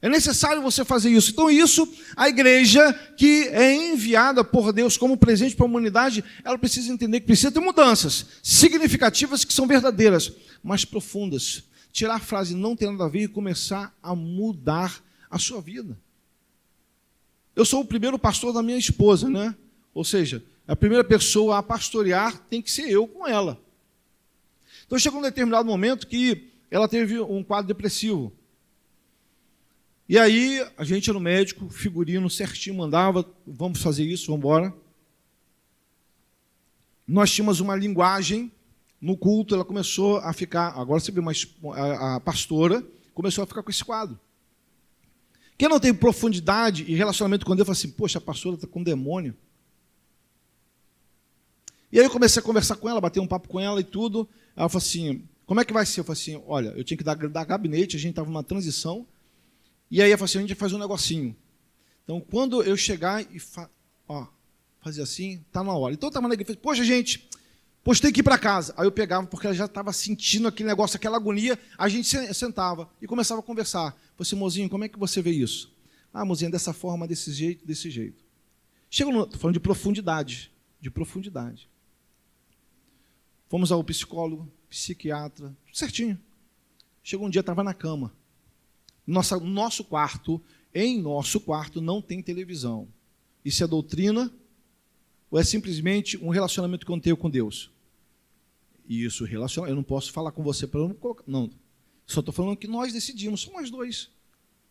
É necessário você fazer isso. Então isso, a igreja que é enviada por Deus como presente para a humanidade, ela precisa entender que precisa ter mudanças significativas que são verdadeiras, mas profundas. Tirar a frase não tem nada a ver e começar a mudar a sua vida. Eu sou o primeiro pastor da minha esposa, né? Ou seja, a primeira pessoa a pastorear tem que ser eu com ela. Então chegou um determinado momento que ela teve um quadro depressivo. E aí a gente era no médico, figurino certinho, mandava, vamos fazer isso, vamos embora. Nós tínhamos uma linguagem no culto, ela começou a ficar, agora você vê, mas a pastora começou a ficar com esse quadro. Quem não tem profundidade e relacionamento com Deus, fala assim, poxa, a pastora está com demônio. E aí eu comecei a conversar com ela, bater um papo com ela e tudo. Ela falou assim, como é que vai ser? Eu falei assim, olha, eu tinha que dar gabinete, a gente estava numa transição, e aí eu falei assim, a gente vai fazer um negocinho. Então, quando eu chegar e fazer assim, tá na hora. Então, eu estava na igreja, poxa, gente, tem que ir para casa. Aí eu pegava, porque ela já estava sentindo aquele negócio, aquela agonia, a gente sentava e começava a conversar. Falei assim, mozinho, como é que você vê isso? Ah, mozinho, dessa forma, desse jeito, desse jeito. Estou falando de profundidade, Fomos ao psicólogo, psiquiatra, tudo certinho. Chegou um dia, estava na cama. Nosso quarto, em nosso quarto, não tem televisão. Isso é doutrina ou é simplesmente um relacionamento que eu tenho com Deus? Isso, eu não posso falar com você para não colocar. Não, só estou falando que nós decidimos, só nós dois,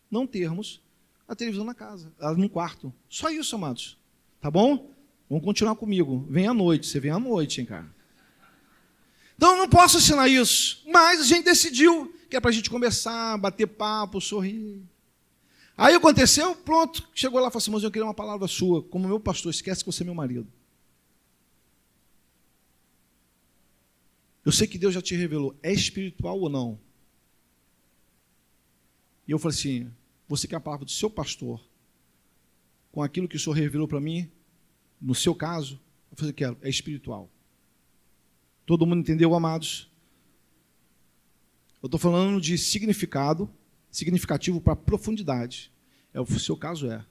não termos a televisão na casa, no quarto. Só isso, amados. Tá bom? Vamos continuar comigo. Vem à noite, você vem à noite, hein, cara? Então, eu não posso ensinar isso, mas a gente decidiu que é para a gente conversar, bater papo, sorrir. Aí aconteceu, pronto, chegou lá e falou assim, mas eu queria uma palavra sua, como meu pastor, esquece que você é meu marido. Eu sei que Deus já te revelou, é espiritual ou não? E eu falei assim, você quer a palavra do seu pastor, com aquilo que o Senhor revelou para mim, no seu caso, eu falei, quero, é espiritual. Todo mundo entendeu, amados? Eu estou falando de significativo para profundidade. O seu caso é.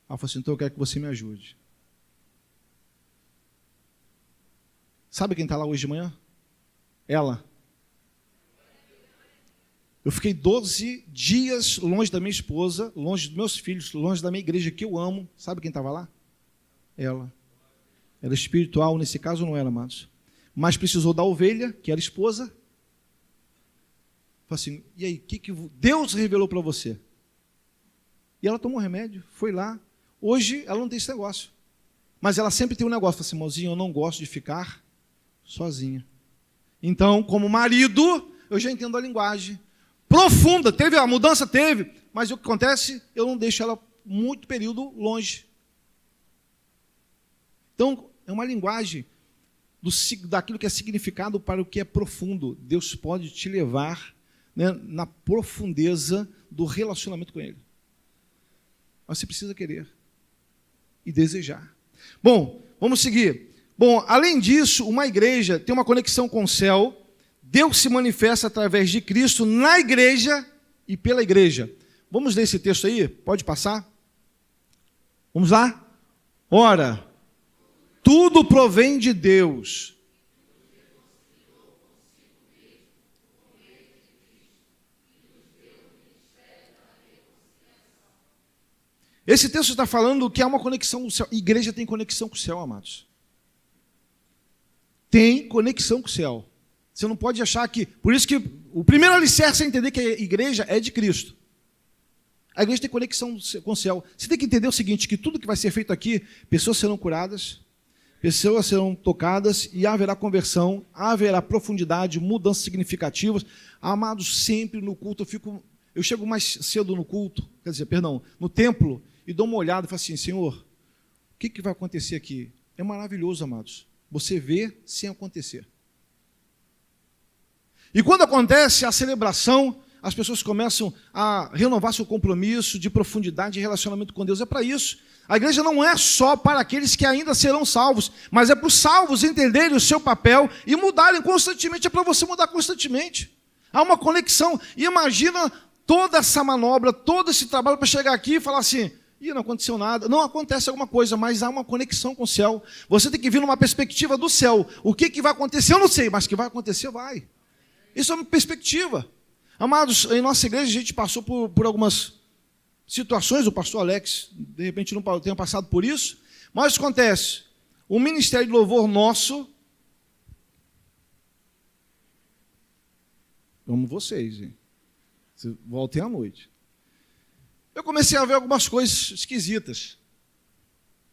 Eu falei assim, então eu quero que você me ajude. Sabe quem está lá hoje de manhã? Ela. Eu fiquei 12 dias longe da minha esposa, longe dos meus filhos, longe da minha igreja que eu amo. Sabe quem estava lá? Ela. Era espiritual, nesse caso não era, amados. Mas precisou da ovelha, que era esposa. Falei assim, e aí, o que Deus revelou para você? E ela tomou remédio, foi lá. Hoje ela não tem esse negócio. Mas ela sempre tem um negócio. Falei assim, mozinho, eu não gosto de ficar sozinha. Então, como marido, eu já entendo a linguagem. Profunda, a mudança teve, mas o que acontece, eu não deixo ela muito período longe. Então, é uma linguagem daquilo que é significado para o que é profundo. Deus pode te levar, né, na profundeza do relacionamento com Ele. Mas você precisa querer e desejar. Bom, vamos seguir. Bom, além disso, uma igreja tem uma conexão com o céu. Deus se manifesta através de Cristo na igreja e pela igreja. Vamos ler esse texto aí? Pode passar? Vamos lá? Ora, tudo provém de Deus. Esse texto está falando que há uma conexão com o céu. A igreja tem conexão com o céu, amados. Tem conexão com o céu. Você não pode achar que... Por isso que o primeiro alicerce é entender que a igreja é de Cristo. A igreja tem conexão com o céu. Você tem que entender o seguinte, que tudo que vai ser feito aqui, pessoas serão curadas, pessoas serão tocadas e haverá conversão, haverá profundidade, mudanças significativas. Amados, sempre no culto, eu chego mais cedo no culto, no templo, e dou uma olhada e falo assim, Senhor, o que vai acontecer aqui? É maravilhoso, amados. Você vê sem acontecer. E quando acontece a celebração, as pessoas começam a renovar seu compromisso de profundidade e relacionamento com Deus. É para isso. A igreja não é só para aqueles que ainda serão salvos, mas é para os salvos entenderem o seu papel e mudarem constantemente. É para você mudar constantemente. Há uma conexão. E imagina toda essa manobra, todo esse trabalho para chegar aqui e falar assim, não aconteceu nada. Não acontece alguma coisa, mas há uma conexão com o céu. Você tem que vir numa perspectiva do céu. O que vai acontecer, eu não sei, mas que vai acontecer, vai. Isso é uma perspectiva. Amados, em nossa igreja a gente passou por algumas situações, o pastor Alex, de repente, não tenha passado por isso, mas o que acontece? O ministério de louvor nosso, amo vocês, hein? Voltem à noite. Eu comecei a ver algumas coisas esquisitas.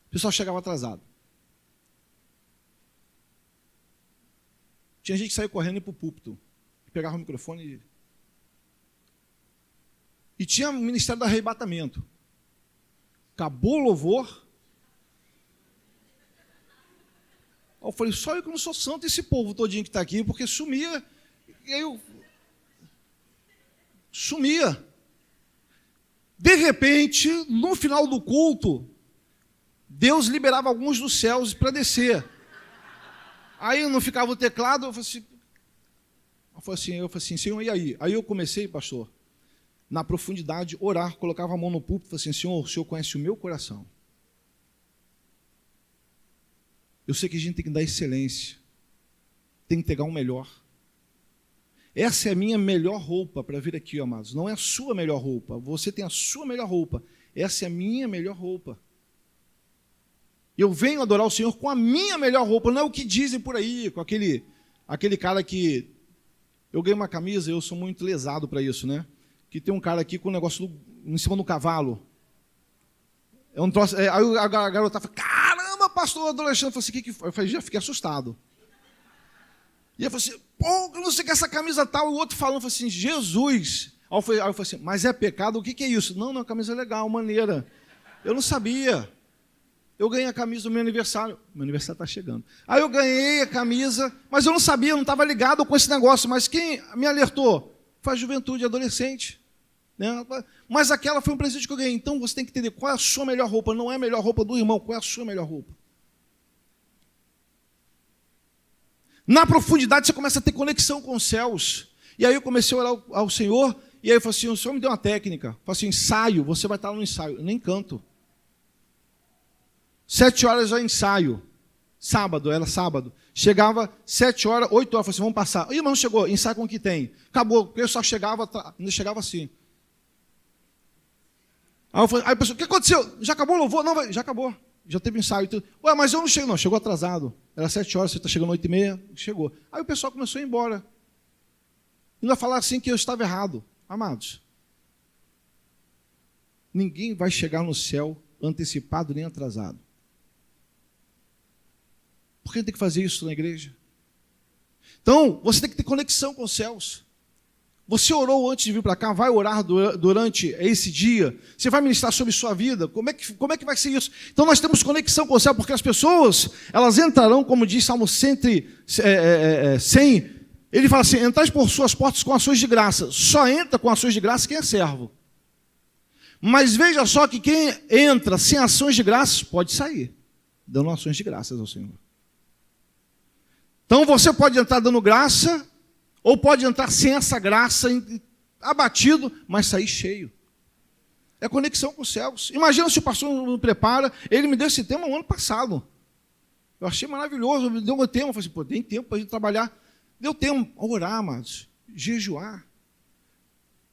O pessoal chegava atrasado. Tinha gente que saiu correndo para o púlpito, pegava o microfone e tinha o ministério do arrebatamento. Acabou o louvor. Aí eu falei, só eu que não sou santo, esse povo todinho que está aqui, porque sumia. E aí eu... Sumia. De repente, no final do culto, Deus liberava alguns dos céus para descer. Aí não ficava o teclado, eu falei assim, Senhor, e aí? Aí eu comecei, pastor, na profundidade, orar, colocava a mão no púlpito, falei assim, Senhor, o Senhor conhece o meu coração. Eu sei que a gente tem que dar excelência, tem que pegar o melhor. Essa é a minha melhor roupa para vir aqui, amados. Não é a sua melhor roupa, você tem a sua melhor roupa. Essa é a minha melhor roupa. Eu venho adorar o Senhor com a minha melhor roupa, não é o que dizem por aí, com aquele cara que... Eu ganhei uma camisa, eu sou muito lesado para isso, né? Que tem um cara aqui com um negócio em cima do cavalo. É um troço, aí a garota fala, caramba, pastor adolescente. Eu falei assim, que foi? Eu falei, já fiquei assustado. E eu falei assim, pô, eu não sei que essa camisa tal. O outro falando, eu falei assim, Jesus. Aí eu falei assim, mas é pecado? O que é isso? Não, a camisa é legal, maneira. Eu não sabia. Eu ganhei a camisa do meu aniversário. Meu aniversário está chegando. Aí eu ganhei a camisa, mas eu não sabia, eu não estava ligado com esse negócio. Mas quem me alertou? Foi a juventude, adolescente. Né? Mas aquela foi um presente que eu ganhei. Então você tem que entender qual é a sua melhor roupa. Não é a melhor roupa do irmão, qual é a sua melhor roupa. Na profundidade você começa a ter conexão com os céus. E aí eu comecei a orar ao Senhor. E aí eu falei assim, o Senhor me deu uma técnica. Eu falei assim, ensaio, você vai estar no ensaio. Eu nem canto. 7 horas já ensaio. Sábado, era sábado. Chegava 7 horas, 8 horas, eu falei assim, vamos passar. Ih, mas não chegou, ensaio com o que tem. Acabou, porque eu só chegava, ainda chegava assim. Aí eu falei, aí a pessoa, o que aconteceu? Já acabou o louvor? Não, já acabou. Já teve ensaio. Ué, mas eu não chego. Não, chegou atrasado. Era 7 horas, você está chegando 8h30. Chegou. Aí o pessoal começou a ir embora. Ainda falar assim que eu estava errado. Amados, ninguém vai chegar no céu antecipado nem atrasado. Por que tem que fazer isso na igreja? Então, você tem que ter conexão com os céus. Você orou antes de vir para cá, vai orar durante esse dia, você vai ministrar sobre sua vida, como é que vai ser isso? Então nós temos conexão com o céu, porque as pessoas, elas entrarão, como diz Salmo 100, ele fala assim, entrais por suas portas com ações de graça, só entra com ações de graça quem é servo. Mas veja só que quem entra sem ações de graça, pode sair, dando ações de graças ao Senhor. Então você pode entrar dando graça, ou pode entrar sem essa graça, abatido, mas sair cheio. É conexão com os céus. Imagina se o pastor não prepara. Ele me deu esse tema no ano passado. Eu achei maravilhoso, me deu um tema. Eu falei assim, pô, tem tempo para a gente trabalhar. Deu tempo a orar, amados, jejuar.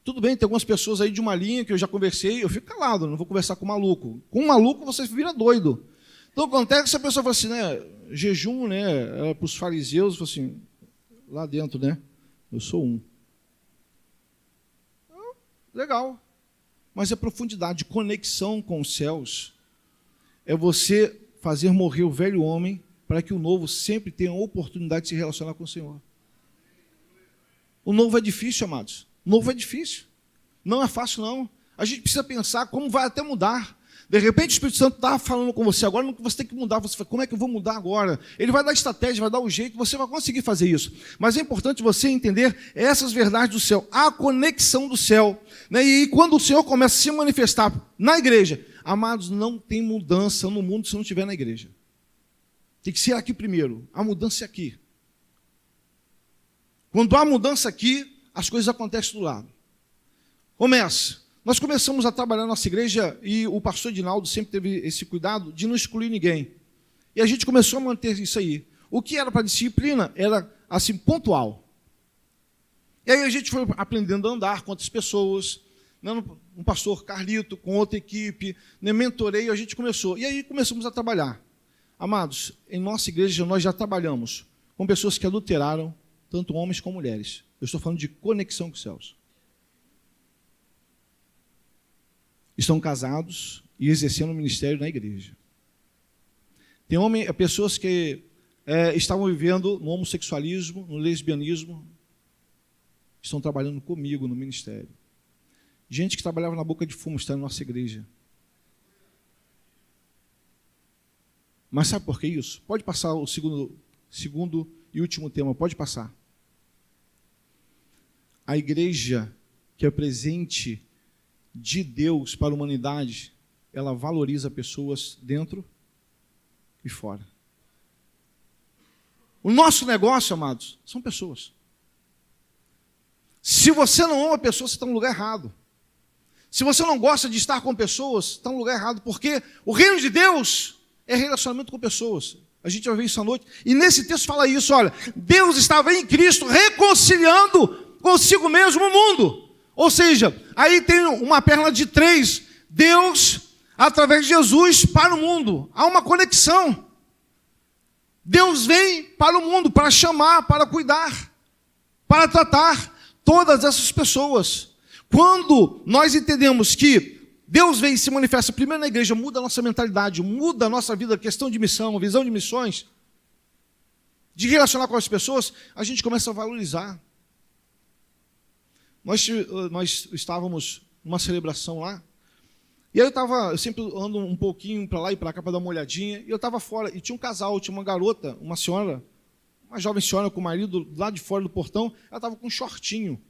Tudo bem, tem algumas pessoas aí de uma linha que eu já conversei, eu fico calado, não vou conversar com maluco. Com um maluco você vira doido. Então acontece que essa pessoa fala assim, né, jejum, né, para os fariseus, fala assim, lá dentro, né? Eu sou um. Legal. Mas é profundidade, conexão com os céus. É você fazer morrer o velho homem para que o novo sempre tenha a oportunidade de se relacionar com o Senhor. O novo é difícil, amados. O novo é difícil. Não é fácil, não. A gente precisa pensar como vai até mudar. De repente o Espírito Santo está falando com você agora, você tem que mudar. Você fala, como é que eu vou mudar agora? Ele vai dar estratégia, vai dar o jeito, você vai conseguir fazer isso. Mas é importante você entender essas verdades do céu, a conexão do céu. Né? E quando o Senhor começa a se manifestar na igreja, amados, não tem mudança no mundo se não estiver na igreja. Tem que ser aqui primeiro, a mudança é aqui. Quando há mudança aqui, as coisas acontecem do lado. Começa. Nós começamos a trabalhar na nossa igreja e o pastor Edinaldo sempre teve esse cuidado de não excluir ninguém. E a gente começou a manter isso aí. O que era para disciplina era, assim, pontual. E aí a gente foi aprendendo a andar com outras pessoas, né, um pastor Carlito com outra equipe, né, mentoreio, a gente começou. E aí começamos a trabalhar. Amados, em nossa igreja nós já trabalhamos com pessoas que adulteraram, tanto homens como mulheres. Eu estou falando de conexão com os céus. Estão casados e exercendo o ministério na igreja. Tem pessoas que estavam vivendo no homossexualismo, no lesbianismo, estão trabalhando comigo no ministério. Gente que trabalhava na boca de fumo está na nossa igreja. Mas sabe por que isso? Pode passar o segundo e último tema, pode passar. A igreja, que é presente de Deus para a humanidade, ela valoriza pessoas dentro e fora. O nosso negócio, amados, são pessoas. Se você não ama pessoas, você está no lugar errado. Se você não gosta de estar com pessoas, está no lugar errado, porque o reino de Deus é relacionamento com pessoas. A gente vai ver isso à noite. E nesse texto fala isso, olha, Deus estava em Cristo reconciliando consigo mesmo o mundo. Ou seja, aí tem uma perna de três. Deus, através de Jesus, para o mundo. Há uma conexão. Deus vem para o mundo, para chamar, para cuidar, para tratar todas essas pessoas. Quando nós entendemos que Deus vem e se manifesta primeiro na igreja, muda a nossa mentalidade, muda a nossa vida, questão de missão, visão de missões, de relacionar com as pessoas, a gente começa a valorizar. Nós estávamos numa celebração lá, e aí eu sempre ando um pouquinho para lá e para cá para dar uma olhadinha, e eu estava fora, e tinha um casal, tinha uma garota, uma senhora, uma jovem senhora com o marido, lá de fora do portão, ela estava com um shortinho.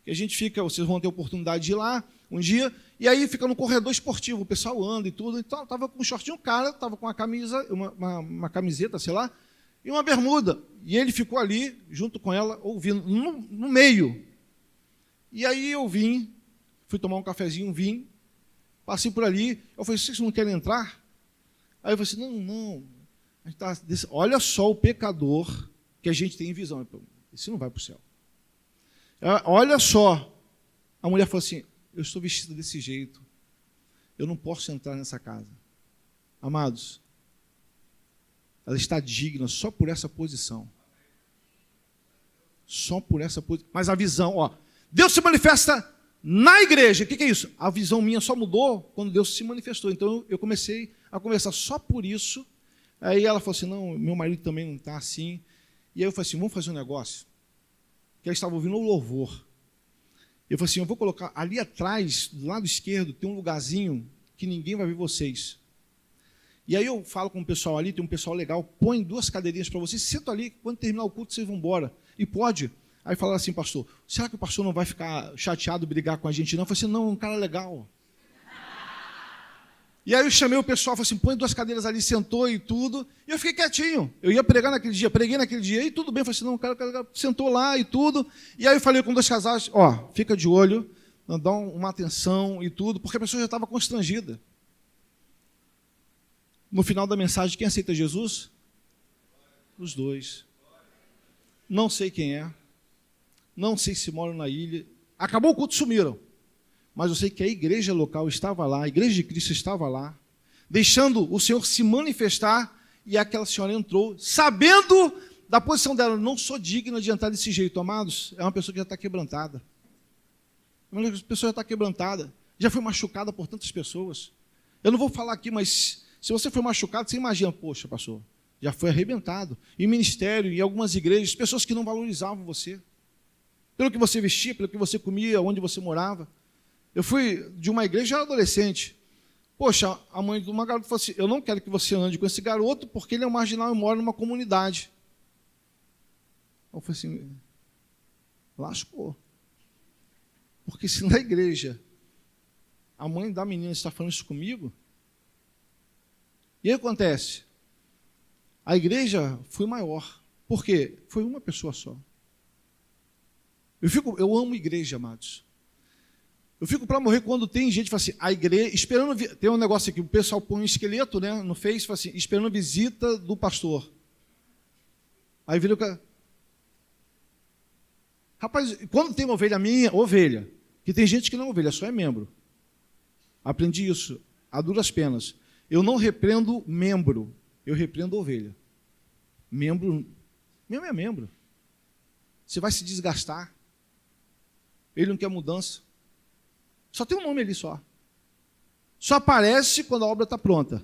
E a gente fica, vocês vão ter a oportunidade de ir lá um dia, e aí fica no corredor esportivo, o pessoal anda e tudo, então estava com um shortinho, o cara estava com uma camisa, uma camiseta, sei lá, e uma bermuda, e ele ficou ali, junto com ela, ouvindo, no meio. E aí eu fui tomar um cafezinho, vim, passei por ali, eu falei, vocês não querem entrar? Aí eu falei assim, não, a gente tá olha só o pecador que a gente tem em visão, esse não vai para o céu. Olha só, a mulher falou assim, eu estou vestida desse jeito, eu não posso entrar nessa casa. Amados, ela está digna só por essa posição. Só por essa posição. Mas a visão, Deus se manifesta na igreja. O que é isso? A visão minha só mudou quando Deus se manifestou. Então eu comecei a conversar só por isso. Aí ela falou assim, não, meu marido também não está assim. E aí eu falei assim, vamos fazer um negócio. Que ela estava ouvindo o louvor. Eu falei assim, eu vou colocar ali atrás, do lado esquerdo, tem um lugarzinho que ninguém vai ver vocês. E aí eu falo com o pessoal ali, tem um pessoal legal, põe 2 cadeirinhas para vocês, sentam ali, quando terminar o culto vocês vão embora. E pode. Aí falaram assim, pastor, será que o pastor não vai ficar chateado, brigar com a gente não? Eu falei assim, não, um cara legal. E aí eu chamei o pessoal, falei assim, põe 2 cadeiras ali, sentou e tudo. E eu fiquei quietinho. Eu ia pregar naquele dia, preguei naquele dia, e tudo bem. Eu falei assim, não, o cara sentou lá e tudo. E aí eu falei com 2 casais, fica de olho, dá uma atenção e tudo, porque a pessoa já estava constrangida. No final da mensagem, quem aceita Jesus? Os 2. Não sei quem é. Não sei se moram na ilha. Acabou o culto, sumiram. Mas eu sei que a igreja local estava lá, a igreja de Cristo estava lá, deixando o Senhor se manifestar, e aquela senhora entrou, sabendo da posição dela. Não sou digna de entrar desse jeito, amados. É uma pessoa que já está quebrantada. A pessoa já está quebrantada. Já foi machucada por tantas pessoas. Eu não vou falar aqui, mas se você foi machucado, você imagina, poxa, pastor, já foi arrebentado. Em ministério, em algumas igrejas, pessoas que não valorizavam você. Pelo que você vestia, pelo que você comia, onde você morava. Eu fui de uma igreja, já era adolescente. Poxa, a mãe de uma garota falou assim, eu não quero que você ande com esse garoto, porque ele é um marginal e mora numa comunidade. Eu falei assim, lascou. Porque se na igreja a mãe da menina está falando isso comigo, e aí acontece, a igreja foi maior. Por quê? Foi uma pessoa só. Eu amo igreja, amados. Eu fico para morrer quando tem gente que fala assim, a igreja, esperando, tem um negócio aqui, o pessoal põe um esqueleto, né, no Face, fala assim, esperando a visita do pastor. Aí vira o cara. Rapaz, quando tem uma ovelha minha, ovelha, que tem gente que não é ovelha, só é membro. Aprendi isso, a duras penas. Eu não repreendo membro, eu repreendo ovelha. Membro é membro. Você vai se desgastar. Ele não quer mudança. Só tem um nome ali só. Só aparece quando a obra está pronta.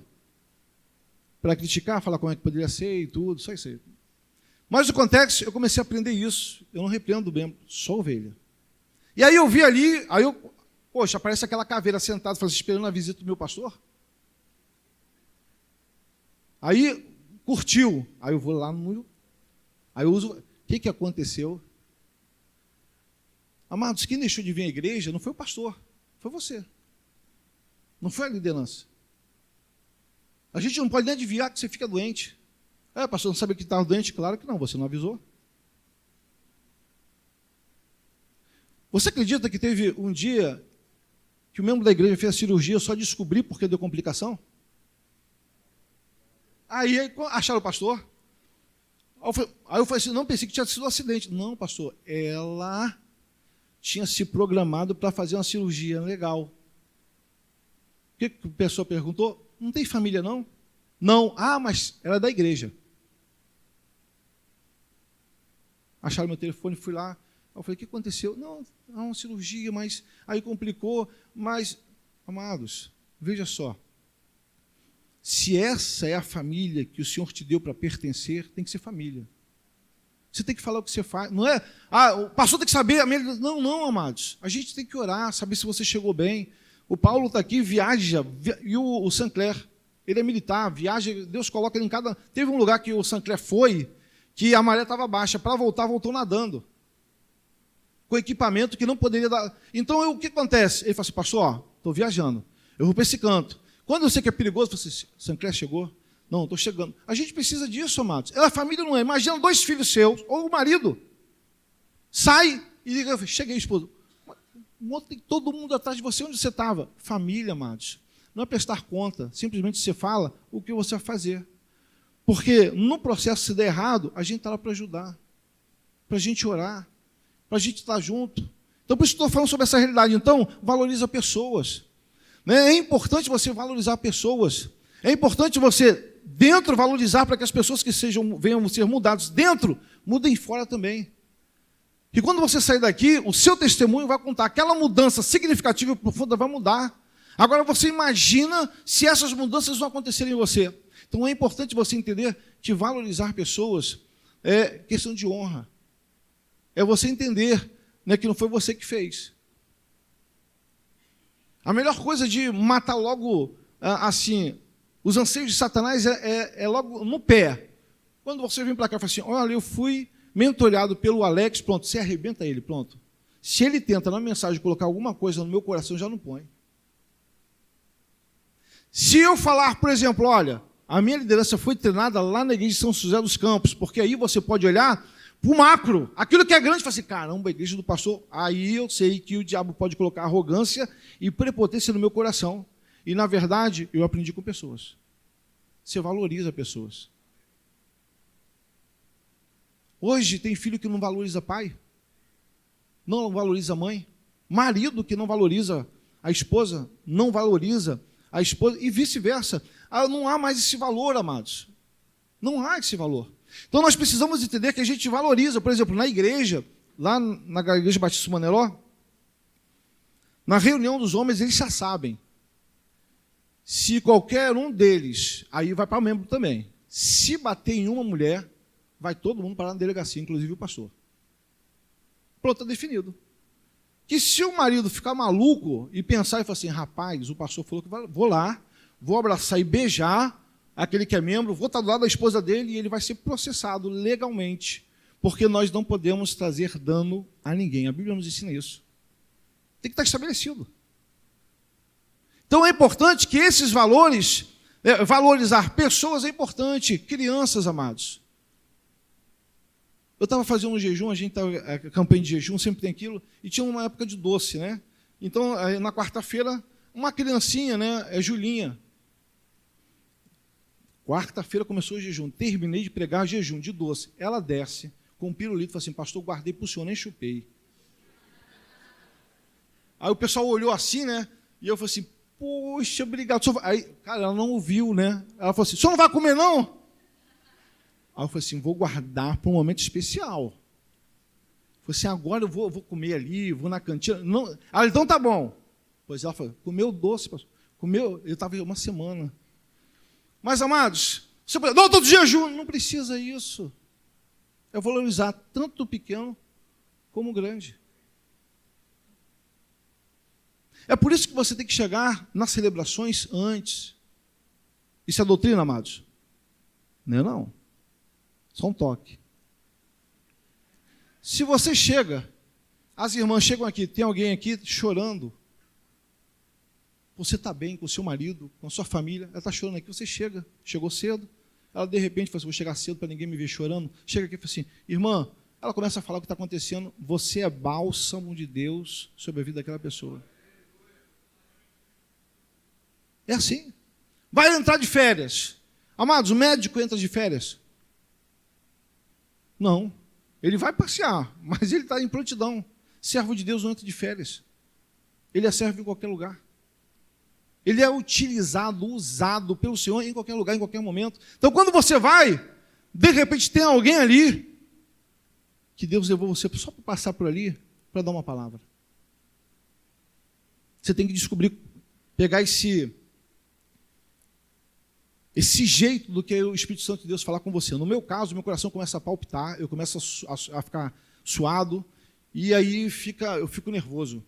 Para criticar, falar como é que poderia ser e tudo, só isso aí. Mas no contexto, eu comecei a aprender isso. Eu não repreendo membro, só ovelha. E aí eu vi ali, poxa, aparece aquela caveira sentada, esperando a visita do meu pastor. Aí, curtiu. Aí eu vou lá no... Aí eu uso... O que aconteceu? Amados, quem deixou de vir à igreja não foi o pastor, foi você. Não foi a liderança. A gente não pode nem adivinhar que você fica doente. Pastor, não sabia que estava doente? Claro que não, você não avisou. Você acredita que teve um dia que o membro da igreja fez a cirurgia, eu só descobri porque deu complicação? Aí acharam o pastor. Aí eu falei assim, não, pensei que tinha sido um acidente. Não, pastor, ela tinha se programado para fazer uma cirurgia legal. O que a pessoa perguntou? Não tem família, não? Não. Mas ela é da igreja. Acharam meu telefone, fui lá. Eu falei, o que aconteceu? Não, é uma cirurgia, mas aí complicou. Mas, amados, veja só. Se essa é a família que o Senhor te deu para pertencer, tem que ser família. Você tem que falar o que você faz. Não é, o pastor tem que saber. Não, amados. A gente tem que orar, saber se você chegou bem. O Paulo está aqui, viaja. E o Sancler, ele é militar, viaja. Deus coloca ele em cada... Teve um lugar que o Sancler foi, que a maré estava baixa. Para voltar, voltou nadando. Com equipamento que não poderia dar... Então, o que acontece? Ele fala assim, pastor, estou viajando. Eu vou para esse canto. Quando eu sei que é perigoso, eu falo assim, Sancler chegou? Não, estou chegando. A gente precisa disso, amados. A família não é. Imagina 2 filhos seus, ou o marido. Sai e diga, cheguei, esposo. Tem todo mundo atrás de você, onde você estava. Família, amados. Não é prestar conta. Simplesmente você fala o que você vai fazer. Porque no processo, se der errado, a gente está lá para ajudar. Para a gente orar. Para a gente estar junto. Então, por isso estou falando sobre essa realidade. Então, valoriza pessoas. É importante você valorizar pessoas. É importante você, dentro, valorizar para que as pessoas que venham ser mudadas dentro, mudem fora também. E quando você sair daqui, o seu testemunho vai contar. Aquela mudança significativa e profunda vai mudar. Agora você imagina se essas mudanças não acontecerem em você. Então é importante você entender que valorizar pessoas é questão de honra. É você entender, né, que não foi você que fez. A melhor coisa de matar logo, assim, os anseios de Satanás é logo no pé. Quando você vem para cá e fala assim, olha, eu fui mentoreado pelo Alex, pronto, você arrebenta ele, pronto. Se ele tenta na mensagem colocar alguma coisa no meu coração, já não põe. Se eu falar, por exemplo, olha, a minha liderança foi treinada lá na igreja de São José dos Campos, porque aí você pode olhar para o macro, aquilo que é grande, fala assim, caramba, a igreja do pastor, aí eu sei que o diabo pode colocar arrogância e prepotência no meu coração. E, na verdade, eu aprendi com pessoas. Você valoriza pessoas. Hoje tem filho que não valoriza pai, não valoriza mãe, marido que não valoriza a esposa, não valoriza a esposa, e vice-versa. Não há mais esse valor, amados. Não há esse valor. Então nós precisamos entender que a gente valoriza, por exemplo, na igreja, lá na igreja Batista Maneró, na reunião dos homens, eles já sabem. Se qualquer um deles, aí vai para membro também, se bater em uma mulher, vai todo mundo parar na delegacia, inclusive o pastor. Pronto, está definido. Que se o marido ficar maluco e pensar e falar assim, rapaz, o pastor falou que vou lá, vou abraçar e beijar aquele que é membro, vou estar do lado da esposa dele e ele vai ser processado legalmente, porque nós não podemos trazer dano a ninguém. A Bíblia nos ensina isso. Tem que estar estabelecido. Então é importante que esses valores, valorizar pessoas é importante, crianças, amados. Eu estava fazendo um jejum, a gente estava, a campanha de jejum sempre tem aquilo, e tinha uma época de doce, né? Então, na quarta-feira, uma criancinha, né, Julinha. Quarta-feira começou o jejum, terminei de pregar jejum de doce. Ela desce com um pirulito e fala assim, pastor, guardei para o senhor, nem chupei. Aí o pessoal olhou assim, né? E eu falei assim, poxa, obrigado. Aí, cara, ela não ouviu, né? Ela falou assim, o senhor não vai comer, não? Aí eu falei assim, vou guardar para um momento especial. Eu falei assim, agora eu vou comer ali, vou na cantina. Não. Ah, então tá bom. Pois ela falou, comeu doce, pastor. Comeu, eu estava uma semana. Mas, amados, você pode, não, todo jejum, não precisa isso. É valorizar tanto o pequeno como o grande. É por isso que você tem que chegar nas celebrações antes. Isso é doutrina, amados? Não é não? Só um toque. Se você chega, as irmãs chegam aqui, tem alguém aqui chorando, você está bem com o seu marido, com a sua família, ela está chorando aqui, você chegou cedo, ela de repente fala assim, vou chegar cedo para ninguém me ver chorando, chega aqui e fala assim, irmã, ela começa a falar o que está acontecendo, você é bálsamo de Deus sobre a vida daquela pessoa. É assim. Vai entrar de férias. Amados, o médico entra de férias? Não. Ele vai passear, mas ele está em prontidão. Servo de Deus não entra de férias. Ele é servo em qualquer lugar. Ele é utilizado, usado pelo Senhor em qualquer lugar, em qualquer momento. Então, quando você vai, de repente tem alguém ali, que Deus levou você só para passar por ali, para dar uma palavra. Você tem que descobrir, pegar esse jeito do que o Espírito Santo de Deus falar com você. No meu caso, meu coração começa a palpitar, eu começo a ficar suado, e aí eu fico nervoso.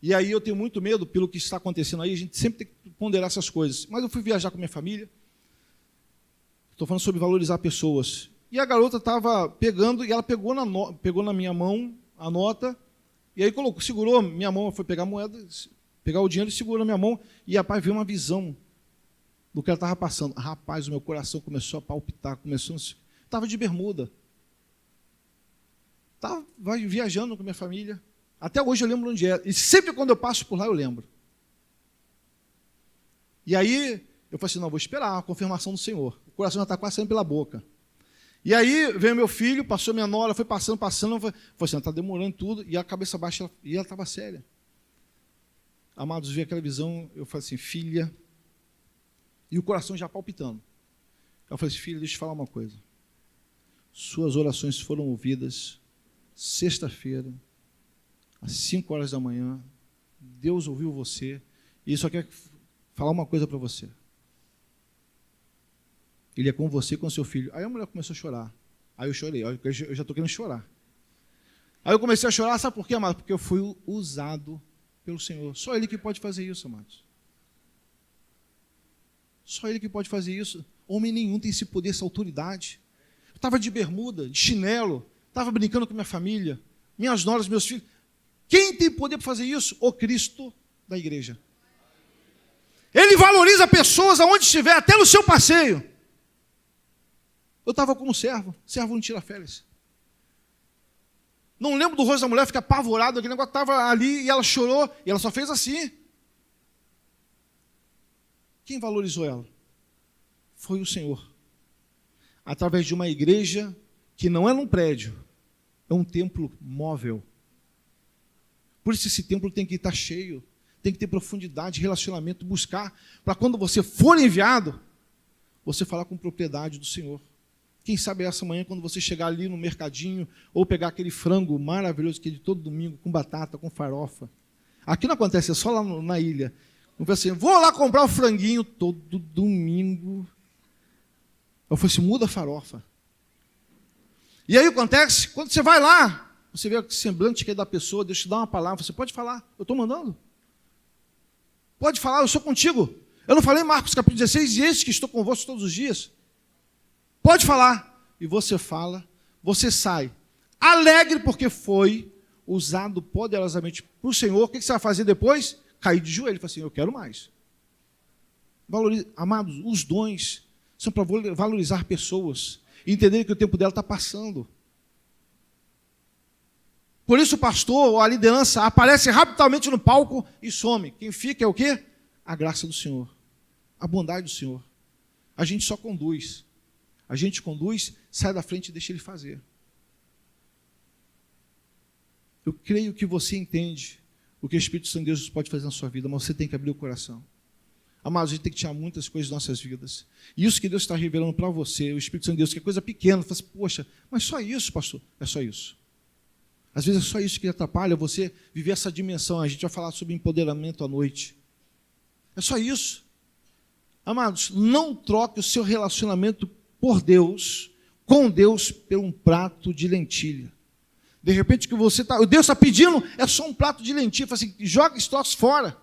E aí eu tenho muito medo pelo que está acontecendo aí, a gente sempre tem que ponderar essas coisas. Mas eu fui viajar com minha família, estou falando sobre valorizar pessoas. E a garota estava pegando, e ela pegou na minha mão a nota, e aí segurou minha mão, foi pegar a moeda, pegar o dinheiro e segurou na minha mão, e rapaz, veio uma visão do que ela estava passando. Rapaz, o meu coração começou a palpitar, estava de bermuda. Estava viajando com a minha família. Até hoje eu lembro onde é. E sempre quando eu passo por lá eu lembro. E aí eu falei assim, não, vou esperar a confirmação do Senhor. O coração já está quase saindo pela boca. E aí veio meu filho, passou minha nora, foi passando, eu falei assim, está demorando tudo, e a cabeça baixa, e ela estava séria. Amados, vi aquela visão, eu falei assim, filha, e o coração já palpitando. Eu falei assim, filha, deixa eu te falar uma coisa. Suas orações foram ouvidas sexta-feira, às 5 horas da manhã, Deus ouviu você, e só quer falar uma coisa para você. Ele é com você e com seu filho. Aí a mulher começou a chorar. Aí eu chorei, eu já estou querendo chorar. Aí eu comecei a chorar, sabe por quê, amado? Porque eu fui usado pelo Senhor. Só Ele que pode fazer isso, amados. Só Ele que pode fazer isso. Homem nenhum tem esse poder, essa autoridade. Eu estava de bermuda, de chinelo, estava brincando com minha família, minhas noras, meus filhos. Quem tem poder para fazer isso? O Cristo da igreja. Ele valoriza pessoas aonde estiver, até no seu passeio. Eu estava como servo não tira férias. Não lembro do rosto da mulher ficar apavorado, aquele negócio estava ali e ela chorou, e ela só fez assim. Quem valorizou ela? Foi o Senhor. Através de uma igreja que não é num prédio, é um templo móvel. Por isso esse templo tem que estar cheio, tem que ter profundidade, relacionamento, buscar, para quando você for enviado, você falar com propriedade do Senhor. Quem sabe essa manhã, quando você chegar ali no mercadinho, ou pegar aquele frango maravilhoso que é de todo domingo, com batata, com farofa. Aqui não acontece, é só lá na ilha. Eu falei assim, vou lá comprar o franguinho todo domingo. Eu falei assim, muda a farofa. E aí acontece, quando você vai lá, você vê o semblante que é da pessoa, Deus te dá uma palavra, você pode falar, eu estou mandando. Pode falar, eu sou contigo. Eu não falei Marcos capítulo 16, e eis que estou convosco todos os dias. Pode falar. E você fala, você sai alegre porque foi usado poderosamente para o Senhor. O que você vai fazer depois? Cair de joelho. Fala assim, eu quero mais. Amados, os dons são para valorizar pessoas e entender que o tempo dela está passando. Por isso o pastor ou a liderança aparece rapidamente no palco e some. Quem fica é o quê? A graça do Senhor. A bondade do Senhor. A gente só conduz. A gente conduz, sai da frente e deixa Ele fazer. Eu creio que você entende o que o Espírito Santo de Deus pode fazer na sua vida, mas você tem que abrir o coração. Amados, a gente tem que tirar muitas coisas das nossas vidas. E isso que Deus está revelando para você, o Espírito Santo de Deus, que é coisa pequena, você fala assim, poxa, mas só isso, pastor? É só isso. Às vezes é só isso que atrapalha você viver essa dimensão. A gente vai falar sobre empoderamento à noite. É só isso. Amados, não troque o seu relacionamento por Deus, com Deus, por um prato de lentilha. De repente, que você tá, Deus está pedindo, é só um prato de lentilha. Fala assim, joga esse troço fora.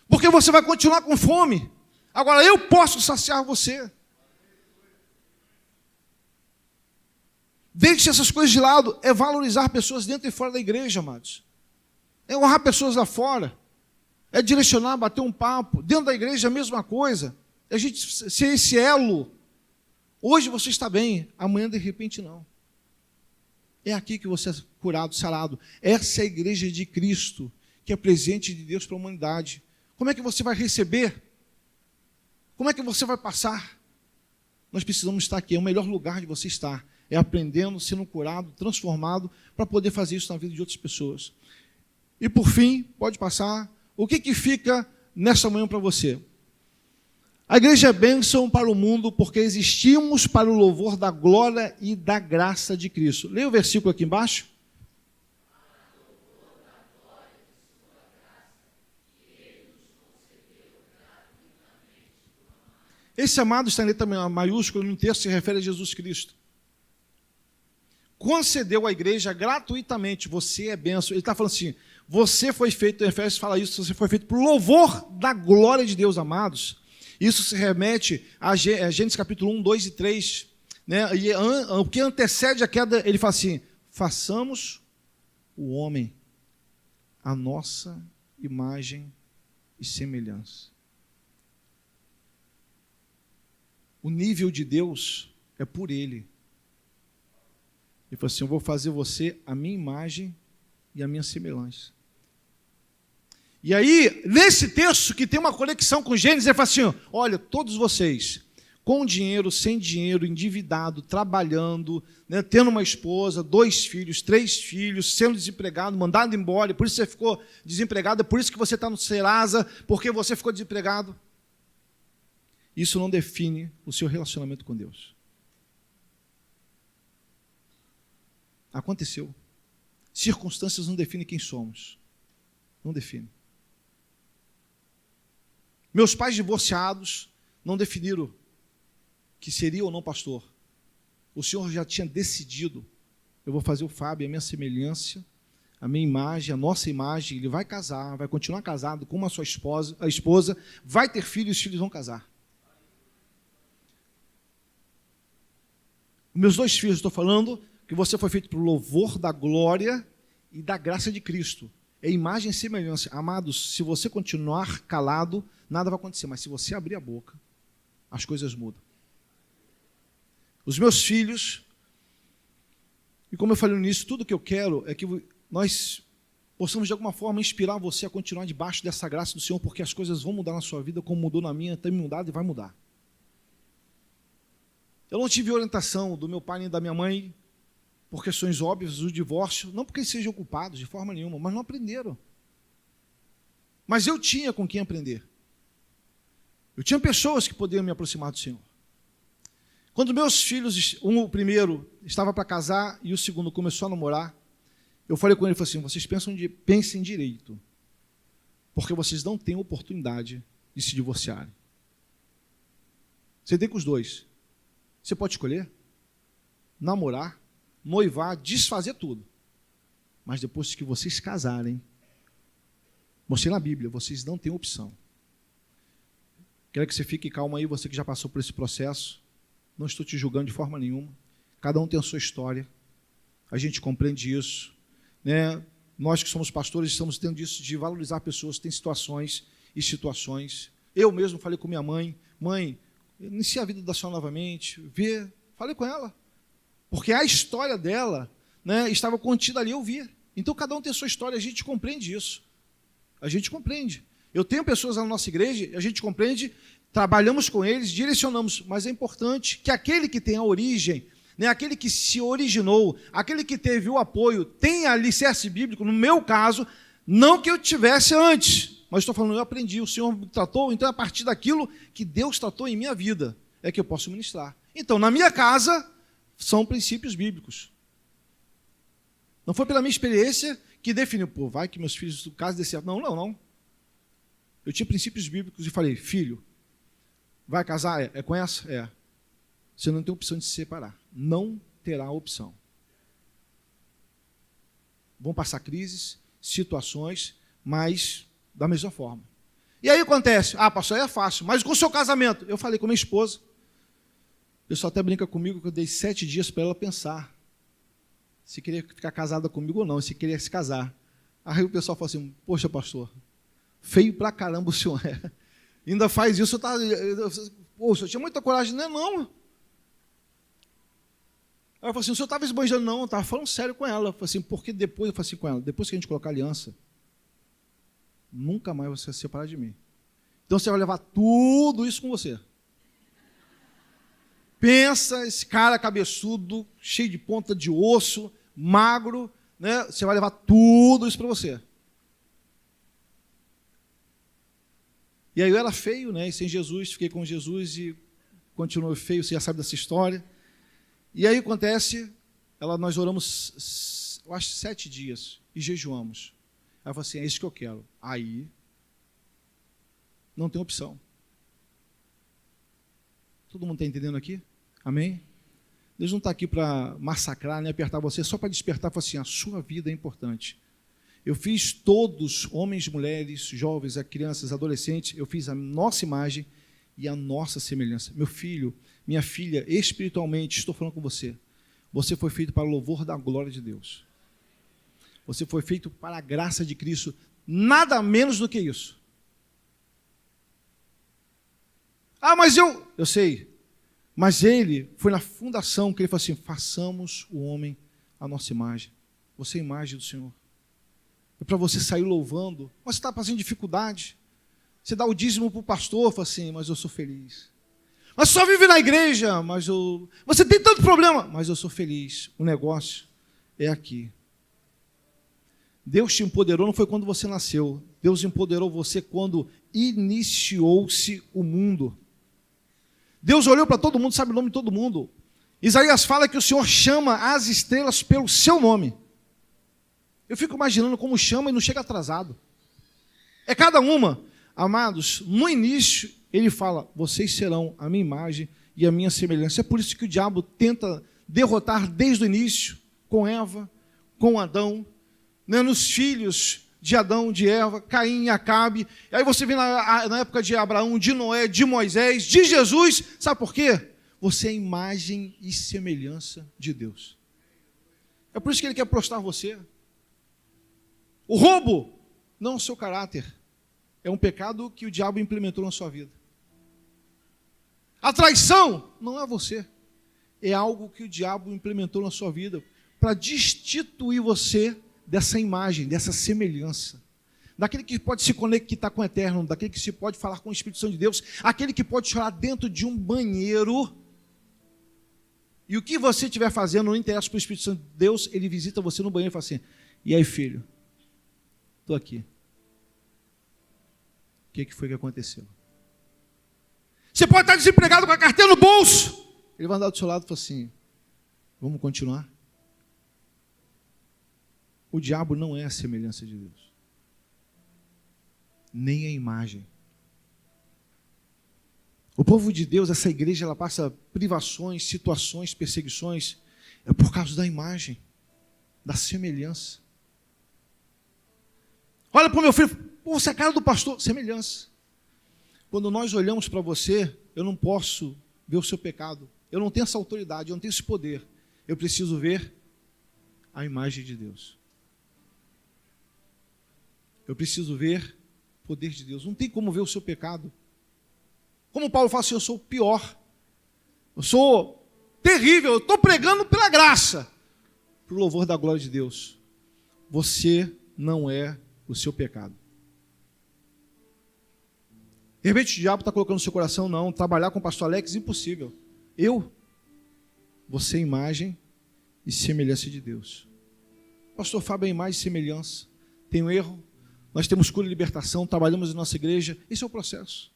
Porque você vai continuar com fome. Agora, eu posso saciar você. Deixe essas coisas de lado. É valorizar pessoas dentro e fora da igreja, amados. É honrar pessoas lá fora. É direcionar, bater um papo. Dentro da igreja a mesma coisa. É a gente ser esse elo. Hoje você está bem, amanhã de repente não. É aqui que você é curado, sarado. Essa é a igreja de Cristo, que é presente de Deus para a humanidade. Como é que você vai receber? Como é que você vai passar? Nós precisamos estar aqui, é o melhor lugar de você estar. É aprendendo, sendo curado, transformado, para poder fazer isso na vida de outras pessoas. E por fim, pode passar, o que fica nessa manhã para você? A igreja é bênção para o mundo porque existimos para o louvor da glória e da graça de Cristo. Leia o versículo aqui embaixo. Esse amado está em letra maiúscula, no texto se refere a Jesus Cristo. Concedeu à igreja gratuitamente, você é bênção. Ele está falando assim, você foi feito, em Efésios fala isso, você foi feito para o louvor da glória de Deus, amados. Isso se remete a Gênesis capítulo 1, 2 e 3. Né? E o que antecede a queda, ele fala assim, façamos o homem a nossa imagem e semelhança. O nível de Deus é por Ele. Ele falou assim, eu vou fazer você a minha imagem e a minha semelhança. E aí, nesse texto que tem uma conexão com Gênesis, ele fala assim, olha, todos vocês, com dinheiro, sem dinheiro, endividado, trabalhando, né, tendo uma esposa, 2 filhos, 3 filhos, sendo desempregado, mandado embora, por isso você ficou desempregado, é por isso que você está no Serasa, porque você ficou desempregado. Isso não define o seu relacionamento com Deus. Aconteceu. Circunstâncias não definem quem somos. Não definem. Meus pais divorciados não definiram que seria ou não pastor. O Senhor já tinha decidido. Eu vou fazer o Fábio, a minha semelhança, a minha imagem, a nossa imagem. Ele vai casar, vai continuar casado com a esposa, vai ter filhos, os filhos vão casar. Meus 2 filhos, estou falando que você foi feito para o louvor da glória e da graça de Cristo. É imagem e semelhança. Amados, se você continuar calado, nada vai acontecer. Mas se você abrir a boca, as coisas mudam. Os meus filhos, e como eu falei no início, tudo que eu quero é que nós possamos de alguma forma inspirar você a continuar debaixo dessa graça do Senhor, porque as coisas vão mudar na sua vida, como mudou na minha, tem mudado e vai mudar. Eu não tive orientação do meu pai nem da minha mãe, por questões óbvias do divórcio, não porque eles sejam culpados, de forma nenhuma, mas não aprenderam. Mas eu tinha com quem aprender. Eu tinha pessoas que poderiam me aproximar do Senhor. Quando meus filhos, o primeiro estava para casar e o segundo começou a namorar, eu falei com ele, falei assim, vocês pensem direito, porque vocês não têm oportunidade de se divorciarem. Você tem com os 2. Você pode escolher namorar, noivar, desfazer tudo. Mas depois que vocês casarem, mostrei na Bíblia, vocês não têm opção. Quero que você fique calmo aí, você que já passou por esse processo. Não estou te julgando de forma nenhuma. Cada um tem a sua história. A gente compreende isso. Né? Nós que somos pastores estamos tendo isso de valorizar pessoas. Tem situações e situações. Eu mesmo falei com minha mãe, mãe, inicia a vida da senhora novamente, falei com ela, porque a história dela, né, estava contida ali, eu vi. Então cada um tem a sua história, a gente compreende isso. A gente compreende. Eu tenho pessoas na nossa igreja, a gente compreende, trabalhamos com eles, direcionamos, mas é importante que aquele que tem a origem, né, aquele que se originou, aquele que teve o apoio, tenha alicerce bíblico, no meu caso, não que eu tivesse antes, mas estou falando, eu aprendi, o Senhor me tratou, então é a partir daquilo que Deus tratou em minha vida, é que eu posso ministrar. Então, na minha casa, são princípios bíblicos. Não foi pela minha experiência que definiu, pô, vai que meus filhos do caso dê certo. Não. Eu tinha princípios bíblicos e falei, filho, vai casar? É com essa? É. Você não tem opção de se separar. Não terá opção. Vão passar crises, situações, mas da mesma forma. E aí acontece, pastor, é fácil, mas com o seu casamento? Eu falei com minha esposa, o pessoal até brinca comigo que eu dei 7 dias para ela pensar. se queria ficar casada comigo ou não, se queria se casar. Aí o pessoal falou assim, poxa, pastor, feio pra caramba o senhor é. Ainda faz isso, poxa, eu tinha muita coragem, não. Aí eu falei assim, o senhor estava esbanjando? Não, eu estava falando sério com ela. Eu falei assim, porque depois, eu falei assim com ela, depois que a gente colocar aliança, nunca mais você vai se separar de mim. Então você vai levar tudo isso com você. Pensa, esse cara cabeçudo, cheio de ponta de osso, magro, né? Você vai levar tudo isso para você. E aí eu era feio, né? E sem Jesus, fiquei com Jesus e continuou feio, você já sabe dessa história. E aí acontece, nós oramos, eu acho, 7 dias e jejuamos. Ela falou assim, é isso que eu quero. Aí, não tem opção. Todo mundo está entendendo aqui? Amém? Deus não está aqui para massacrar, nem apertar você, só para despertar, falar assim, a sua vida é importante. Eu fiz todos, homens, mulheres, jovens, crianças, adolescentes, eu fiz a nossa imagem e a nossa semelhança. Meu filho, minha filha, espiritualmente, estou falando com você. Você foi feito para o louvor da glória de Deus. Você foi feito para a graça de Cristo. Nada menos do que isso. Ah, mas eu sei. Mas ele, foi na fundação que ele falou assim, façamos o homem a nossa imagem. Você é a imagem do Senhor. É para você sair louvando. Mas você está passando dificuldade. Você dá o dízimo para o pastor, fala assim, mas eu sou feliz. Mas só vive na igreja, você tem tanto problema, mas eu sou feliz. O negócio é aqui. Deus te empoderou, não foi quando você nasceu. Deus empoderou você quando iniciou-se o mundo. Deus olhou para todo mundo, sabe o nome de todo mundo. Isaías fala que o Senhor chama as estrelas pelo seu nome. Eu fico imaginando como chama e não chega atrasado. É cada uma. Amados, no início, ele fala, vocês serão a minha imagem e a minha semelhança. É por isso que o diabo tenta derrotar desde o início, com Eva, com Adão, né, nos filhos de Adão, de Eva, Caim e Acabe. E aí você vê na época de Abraão, de Noé, de Moisés, de Jesus. Sabe por quê? Você é imagem e semelhança de Deus. É por isso que ele quer prostrar você. O roubo não é o seu caráter. É um pecado que o diabo implementou na sua vida. A traição não é você. É algo que o diabo implementou na sua vida para destituir você dessa imagem, dessa semelhança. Daquele que pode se conectar com o eterno, daquele que se pode falar com o Espírito Santo de Deus, aquele que pode chorar dentro de um banheiro. E o que você estiver fazendo não interessa para o Espírito Santo de Deus, ele visita você no banheiro e fala assim, e aí filho, estou aqui. O que foi que aconteceu? Você pode estar desempregado com a carteira no bolso. Ele vai andar do seu lado e fala assim, vamos continuar? O diabo não é a semelhança de Deus. Nem a imagem. O povo de Deus, essa igreja, ela passa privações, situações, perseguições. É por causa da imagem, da semelhança. Olha para o meu filho, pô, você é a cara do pastor, semelhança. Quando nós olhamos para você, eu não posso ver o seu pecado. Eu não tenho essa autoridade, eu não tenho esse poder. Eu preciso ver a imagem de Deus. Eu preciso ver o poder de Deus. Não tem como ver o seu pecado. Como Paulo fala assim, eu sou o pior. Eu sou terrível, eu estou pregando pela graça. Para o louvor da glória de Deus. Você não é o seu pecado. De repente o diabo está colocando no seu coração, não, trabalhar com o pastor Alex, impossível. Você é imagem e semelhança de Deus. Pastor Fábio é imagem e semelhança. Tem um erro, nós temos cura e libertação, trabalhamos em nossa igreja, esse é o processo.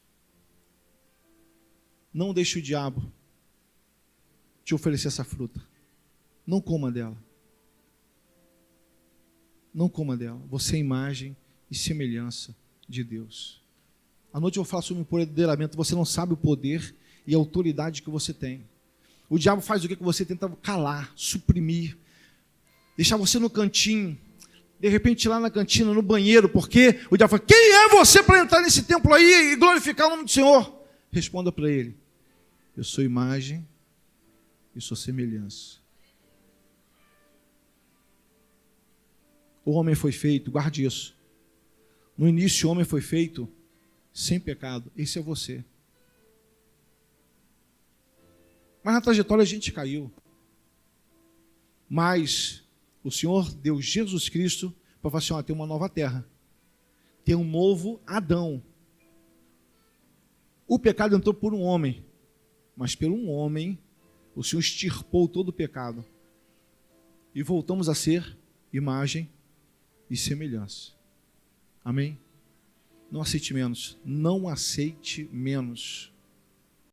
Não deixe o diabo te oferecer essa fruta. Não coma dela. Não coma dela. Você é imagem e semelhança de Deus. À noite eu vou falar sobre empoderamento. Você não sabe o poder e a autoridade que você tem. O diabo faz o que você tenta calar, suprimir, deixar você no cantinho, de repente lá na cantina, no banheiro, porque o diabo fala, quem é você para entrar nesse templo aí e glorificar o nome do Senhor? Responda para ele, eu sou imagem e sou semelhança. o homem foi feito, guarde isso. No início o homem foi feito sem pecado. Esse é você. Mas na trajetória a gente caiu. Mas o Senhor deu Jesus Cristo para falar assim, ó, tem uma nova terra. Tem um novo Adão. O pecado entrou por um homem. Mas pelo um homem, o Senhor extirpou todo o pecado. E voltamos a ser imagem e semelhança. Amém? Não aceite menos. Não aceite menos.